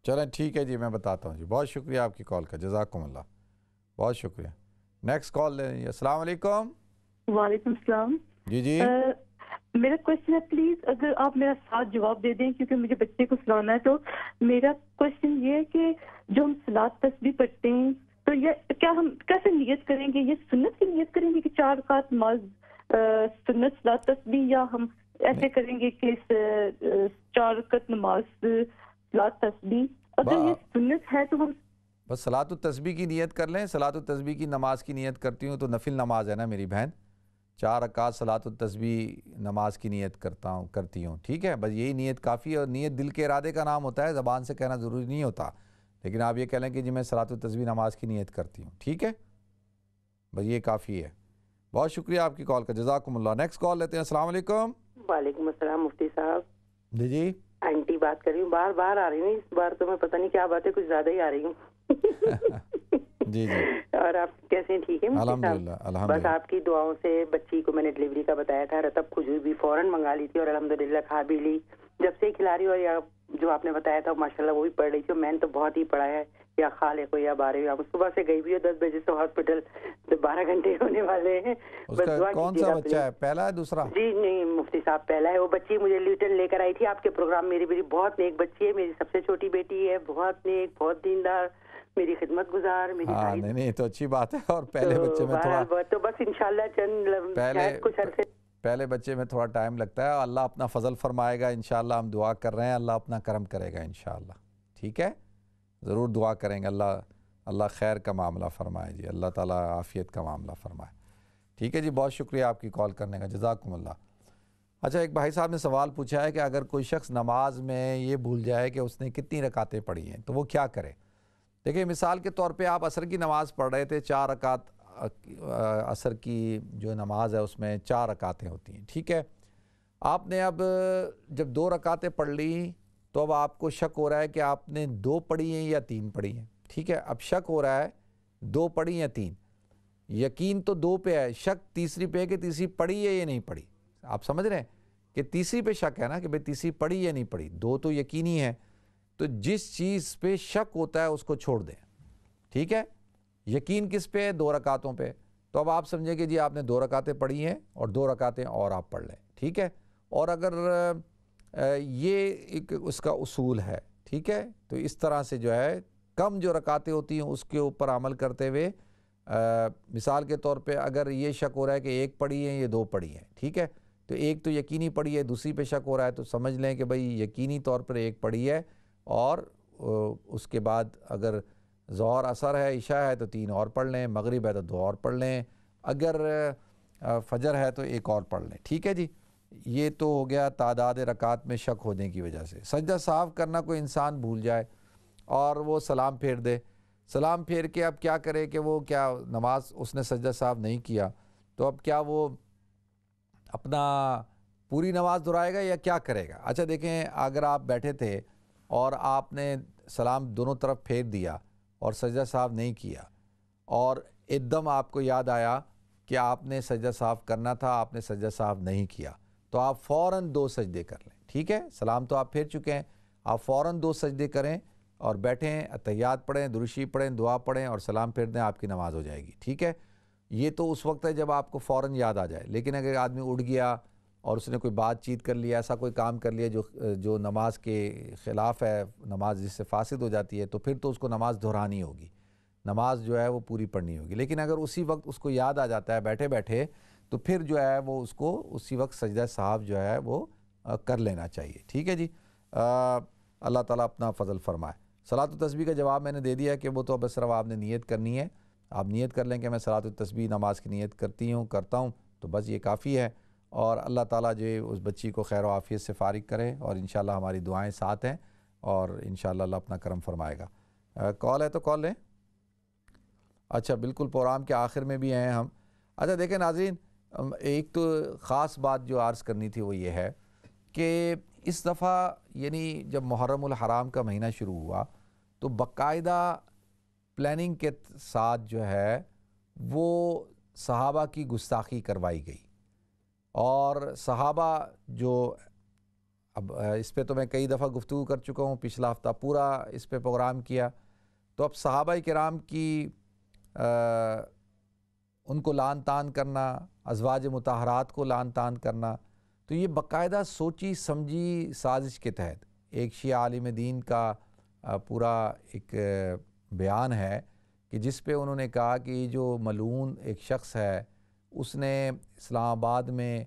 چلیں ٹھیک ہے جی، میں بتاتا ہوں جی، بہت شکریہ آپ کی کال کا، جزاکم اللہ، بہت شکریہ۔ نیکسٹ کال لیں جی۔ السلام علیکم۔ وعلیکم السلام۔ جی میرا کوشچن ہے، پلیز اگر آپ میرا ساتھ جواب دے دیں کیونکہ مجھے بچے کو سلانا ہے۔ تو میرا کوشچن یہ ہے کہ جو ہم صلاۃ تسبیح پڑھتے ہیں تو یہ کیا ہم کیسے نیت کریں گے؟ یہ سنت کی نیت کریں گے کہ 4 رکعت نماز سنت صلاۃ تسبیح، یا ہم ایسے کریں گے کہ 4 رکعت نماز صلاۃ تسبیح؟ اگر یہ سنت ہے تو ہم بس صلاۃ التسبیح کی نیت کر لیں۔ صلاۃ التسبیح کی نماز کی نیت کرتی ہوں تو نفل نماز ہے نا میری بہن، 4 رکعت صلاۃ التسبیح نماز کی نیت کرتی ہوں، ٹھیک ہے، بس یہی نیت کافی ہے، اور نیت دل کے ارادے کا نام ہوتا ہے، زبان سے کہنا ضروری نہیں ہوتا، لیکن آپ یہ کہہ لیں کہ جی میں صلاۃ التسبیح نماز کی نیت کرتی ہوں، ٹھیک ہے، بس یہ کافی ہے۔ بہت شکریہ آپ کی کال کا، جزاکم اللہ۔ نیکسٹ کال لیتے ہیں۔ السلام علیکم۔ وعلیکم السلام مفتی صاحب۔ جی آنٹی بات کر رہی ہوں، بار آ رہی ہوں، اس بار تو میں پتہ نہیں کیا بات ہے، کچھ زیادہ ہی آ رہی ہوں۔ جی اور آپ کیسے ہیں؟ ٹھیک ہے الحمدللہ۔ بس آپ کی دعاؤں سے بچی کو میں نے ڈلیوری کا بتایا تھا، رتب کھجور بھی فوراً منگا لی تھی اور الحمدللہ کھا بھی لی، جب سے کھلا رہی ہوں، اور جو آپ نے بتایا تھا ماشاءاللہ وہ بھی پڑھ رہی تھی، میں نے تو بہت ہی پڑھا ہے، یا خالق ہو یا بارے ہو۔ صبح سے گئی بھی ہو 10 بجے سے ہاسپٹل، 12 گھنٹے ہونے والے ہیں۔ کون سا بچہ ہے، پہلا ہے دوسرا؟ جی نہیں مفتی صاحب پہلا ہے۔ وہ بچی مجھے لیٹن لے کر آئی تھی آپ کے پروگرام، میری بہت نیک بچی ہے، میری سب سے چھوٹی بیٹی ہے، بہت نیک، بہت دیندار، میری خدمت گزار، میری نہیں تو اچھی بات ہے۔ اور پہلے بچے میں تھوڑا تو بس انشاءاللہ کچھ عرصے پہلے بچے میں تھوڑا ٹائم لگتا ہے، اللہ اپنا فضل فرمائے گا انشاءاللہ، ہم دعا کر رہے ہیں، اللہ اپنا کرم کرے گا انشاءاللہ، ٹھیک ہے، ضرور دعا کریں گے، اللہ خیر کا معاملہ فرمائے جی، اللہ تعالیٰ عافیت کا معاملہ فرمائے، ٹھیک ہے جی، بہت شکریہ آپ کی کال کرنے کا، جزاکم اللہ۔ اچھا، ایک بھائی صاحب نے سوال پوچھا ہے کہ اگر کوئی شخص نماز میں یہ بھول جائے کہ اس نے کتنی رکعتیں پڑھی ہیں تو وہ کیا کرے؟ دیکھیں، مثال کے طور پہ آپ عصر کی نماز پڑھ رہے تھے، 4 رکعت عصر کی جو نماز ہے اس میں 4 رکعتیں ہوتی ہیں، ٹھیک ہے، آپ نے اب جب 2 رکعتیں پڑھ لی تو اب آپ کو شک ہو رہا ہے کہ آپ نے 2 پڑھی ہیں یا 3 پڑھی ہیں، ٹھیک ہے، اب شک ہو رہا ہے 2 پڑھی یا 3، یقین تو 2 پہ ہے، شک تیسری پہ ہے کہ تیسری پڑھی ہے یا نہیں پڑھی، آپ سمجھ رہے ہیں کہ تیسری پہ شک ہے نا کہ بھئی تیسری پڑھی یا نہیں پڑھی، 2 تو یقینی ہے، تو جس چیز پہ شک ہوتا ہے اس کو چھوڑ دیں، ٹھیک ہے، یقین کس پہ ہے؟ 2 رکعتوں پہ، تو اب آپ سمجھیں کہ جی آپ نے 2 رکعتیں پڑھی ہیں اور 2 رکعتیں اور آپ پڑھ لیں، ٹھیک ہے، اور اگر یہ ایک اس کا اصول ہے، ٹھیک ہے، تو اس طرح سے جو ہے کم جو رکعتیں ہوتی ہیں اس کے اوپر عمل کرتے ہوئے، مثال کے طور پہ اگر یہ شک ہو رہا ہے کہ 1 پڑھی ہے یا 2 پڑھی ہیں، ٹھیک ہے، تو 1 تو یقینی پڑھی ہے، دوسری پہ شک ہو رہا ہے تو سمجھ لیں کہ بھئی یقینی طور پر 1 پڑھی ہے اور اس کے بعد اگر ظہر عصر ہے عشاء ہے تو 3 اور پڑھ لیں، مغرب ہے تو 2 اور پڑھ لیں، اگر فجر ہے تو 1 اور پڑھ لیں، ٹھیک ہے جی۔ یہ تو ہو گیا تعداد رکعات میں شک ہونے کی وجہ سے۔ سجدہ سہو کرنا کوئی انسان بھول جائے اور وہ سلام پھیر دے، سلام پھیر کے اب کیا کرے کہ وہ کیا نماز اس نے سجدہ سہو نہیں کیا تو اب کیا وہ اپنا پوری نماز دہرائے گا یا کیا کرے گا؟ اچھا دیکھیں، اگر آپ بیٹھے تھے اور آپ نے سلام دونوں طرف پھیر دیا اور سجدہ سہو نہیں کیا اور ایک دم آپ کو یاد آیا کہ آپ نے سجدہ سہو کرنا تھا، آپ نے سجدہ سہو نہیں کیا، تو آپ فوراً 2 سجدے کر لیں، ٹھیک ہے؟ سلام تو آپ پھیر چکے ہیں، آپ فوراً 2 سجدے کریں اور بیٹھیں، تحیات پڑھیں، درشی پڑھیں، دعا پڑھیں اور سلام پھیر دیں، آپ کی نماز ہو جائے گی، ٹھیک ہے؟ یہ تو اس وقت ہے جب آپ کو فوراً یاد آ جائے، لیکن اگر آدمی اٹھ گیا اور اس نے کوئی بات چیت کر لیا، ایسا کوئی کام کر لیا جو نماز کے خلاف ہے، نماز جس سے فاسد ہو جاتی ہے، تو پھر تو اس کو نماز دہرانی ہوگی، نماز جو ہے وہ پوری پڑھنی ہوگی۔ لیکن اگر اسی وقت اس کو یاد آ جاتا ہے بیٹھے بیٹھے تو پھر جو ہے وہ اس کو اسی وقت سجدہ سہو جو ہے وہ کر لینا چاہیے، ٹھیک ہے جی۔ اللہ تعالیٰ اپنا فضل فرمائے۔ صلاۃ التسبیح کا جواب میں نے دے دیا کہ وہ تو اب صرف آپ نے نیت کرنی ہے، آپ نیت کر لیں کہ میں صلاۃ التسبیح نماز کی نیت کرتا ہوں تو بس یہ کافی ہے، اور اللہ تعالیٰ جو اس بچی کو خیر و عافیت سے فارغ کرے، اور انشاءاللہ ہماری دعائیں ساتھ ہیں، اور انشاءاللہ اللہ اپنا کرم فرمائے گا۔ کال ہے تو کال لیں۔ اچھا بالکل پروگرام کے آخر میں بھی ہیں ہم۔ اچھا دیکھیں ناظرین، ایک تو خاص بات جو عرض کرنی تھی وہ یہ ہے کہ اس دفعہ یعنی جب محرم الحرام کا مہینہ شروع ہوا تو باقاعدہ پلاننگ کے ساتھ جو ہے وہ صحابہ کی گستاخی کروائی گئی، اور صحابہ جو اب اس پہ تو میں کئی دفعہ گفتگو کر چکا ہوں، پچھلا ہفتہ پورا اس پہ پروگرام کیا، تو اب صحابہ کرام کی ان کو لعن طعن کرنا، ازواج مطہرات کو لعن طعن کرنا، تو یہ باقاعدہ سوچی سمجھی سازش کے تحت ایک شیعہ عالم دین کا پورا ایک بیان ہے کہ جس پہ انہوں نے کہا کہ جو ملعون ایک شخص ہے اس نے اسلام آباد میں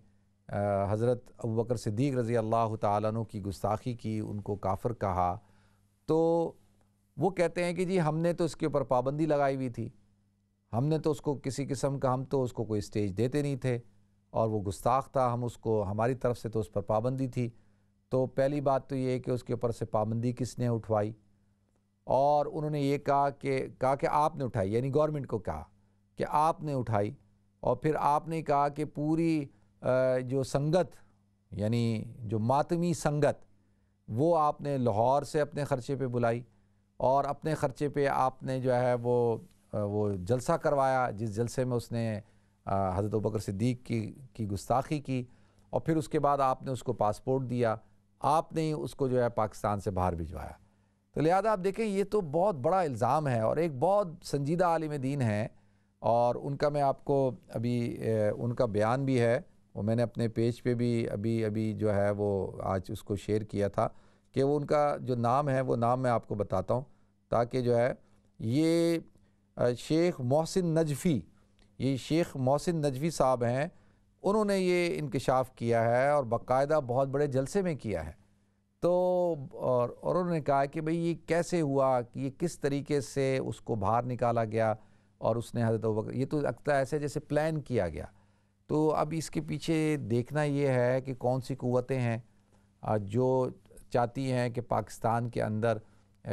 حضرت ابوبکر صدیق رضی اللہ تعالیٰ عنہ کی گستاخی کی، ان کو کافر کہا، تو وہ کہتے ہیں کہ جی ہم نے تو اس کے اوپر پابندی لگائی ہوئی تھی، ہم نے تو اس کو کسی قسم کا، ہم تو اس کو کوئی اسٹیج دیتے نہیں تھے، اور وہ گستاخ تھا، ہم اس کو ہماری طرف سے تو اس پر پابندی تھی۔ تو پہلی بات تو یہ ہے کہ اس کے اوپر سے پابندی کس نے اٹھوائی، اور انہوں نے یہ کہا کہ آپ نے اٹھائی، یعنی گورنمنٹ کو کہا کہ آپ نے اٹھائی، اور پھر آپ نے کہا کہ پوری جو سنگت یعنی جو ماتمی سنگت وہ آپ نے لاہور سے اپنے خرچے پہ بلائی، اور اپنے خرچے پہ آپ نے جو ہے وہ جلسہ کروایا، جس جلسے میں اس نے حضرت ابوبکر صدیق کی گستاخی کی، اور پھر اس کے بعد آپ نے اس کو پاسپورٹ دیا، آپ نے اس کو جو ہے پاکستان سے باہر بھجوایا۔ تو لہذا آپ دیکھیں یہ تو بہت بڑا الزام ہے، اور ایک بہت سنجیدہ عالم دین ہے، اور ان کا میں آپ کو ابھی ان کا بیان بھی ہے، وہ میں نے اپنے پیج پہ بھی ابھی جو ہے وہ آج اس کو شیئر کیا تھا، کہ وہ ان کا جو نام ہے وہ نام میں آپ کو بتاتا ہوں تاکہ جو ہے یہ شیخ محسن نجفی، یہ شیخ محسن نجفی صاحب ہیں، انہوں نے یہ انکشاف کیا ہے اور باقاعدہ بہت بڑے جلسے میں کیا ہے۔ تو اور انہوں نے کہا کہ بھئی یہ کیسے ہوا، کہ یہ کس طریقے سے اس کو باہر نکالا گیا، اور اس نے حضرت ابوبکر، یہ تو لگتا ہے ایسے جیسے پلان کیا گیا۔ تو اب اس کے پیچھے دیکھنا یہ ہے کہ کون سی قوتیں ہیں جو چاہتی ہیں کہ پاکستان کے اندر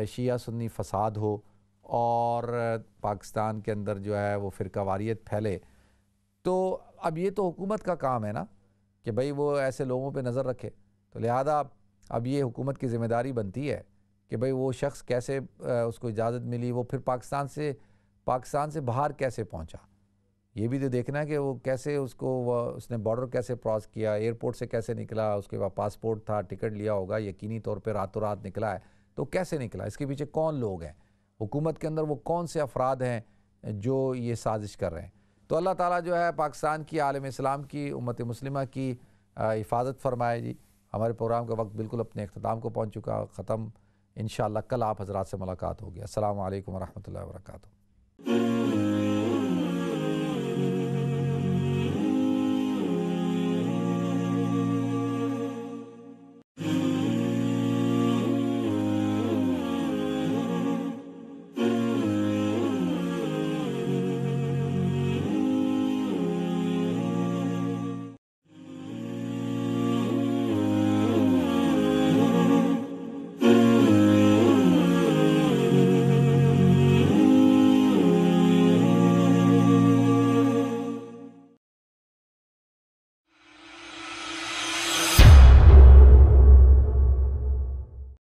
شیعہ سنی فساد ہو، اور پاکستان کے اندر جو ہے وہ فرقہ واریت پھیلے۔ تو اب یہ تو حکومت کا کام ہے نا کہ بھئی وہ ایسے لوگوں پہ نظر رکھے، تو لہذا اب یہ حکومت کی ذمہ داری بنتی ہے کہ بھئی وہ شخص کیسے اس کو اجازت ملی، وہ پھر پاکستان سے باہر کیسے پہنچا، یہ بھی تو دیکھنا ہے کہ وہ کیسے اس نے بارڈر کیسے کراس کیا، ایئرپورٹ سے کیسے نکلا، اس کے بعد پاسپورٹ تھا، ٹکٹ لیا ہوگا، یقینی طور پہ راتوں رات نکلا ہے، تو کیسے نکلا، اس کے پیچھے کون لوگ ہیں، حکومت کے اندر وہ کون سے افراد ہیں جو یہ سازش کر رہے ہیں۔ تو اللہ تعالیٰ جو ہے پاکستان کی، عالم اسلام کی، امت مسلمہ کی حفاظت فرمائے جی۔ ہمارے پروگرام کا وقت بالکل اپنے اختتام کو پہنچ چکا، ختم، انشاءاللہ کل آپ حضرات سے ملاقات ہوگی۔ السلام علیکم ورحمۃ اللہ وبرکاتہ۔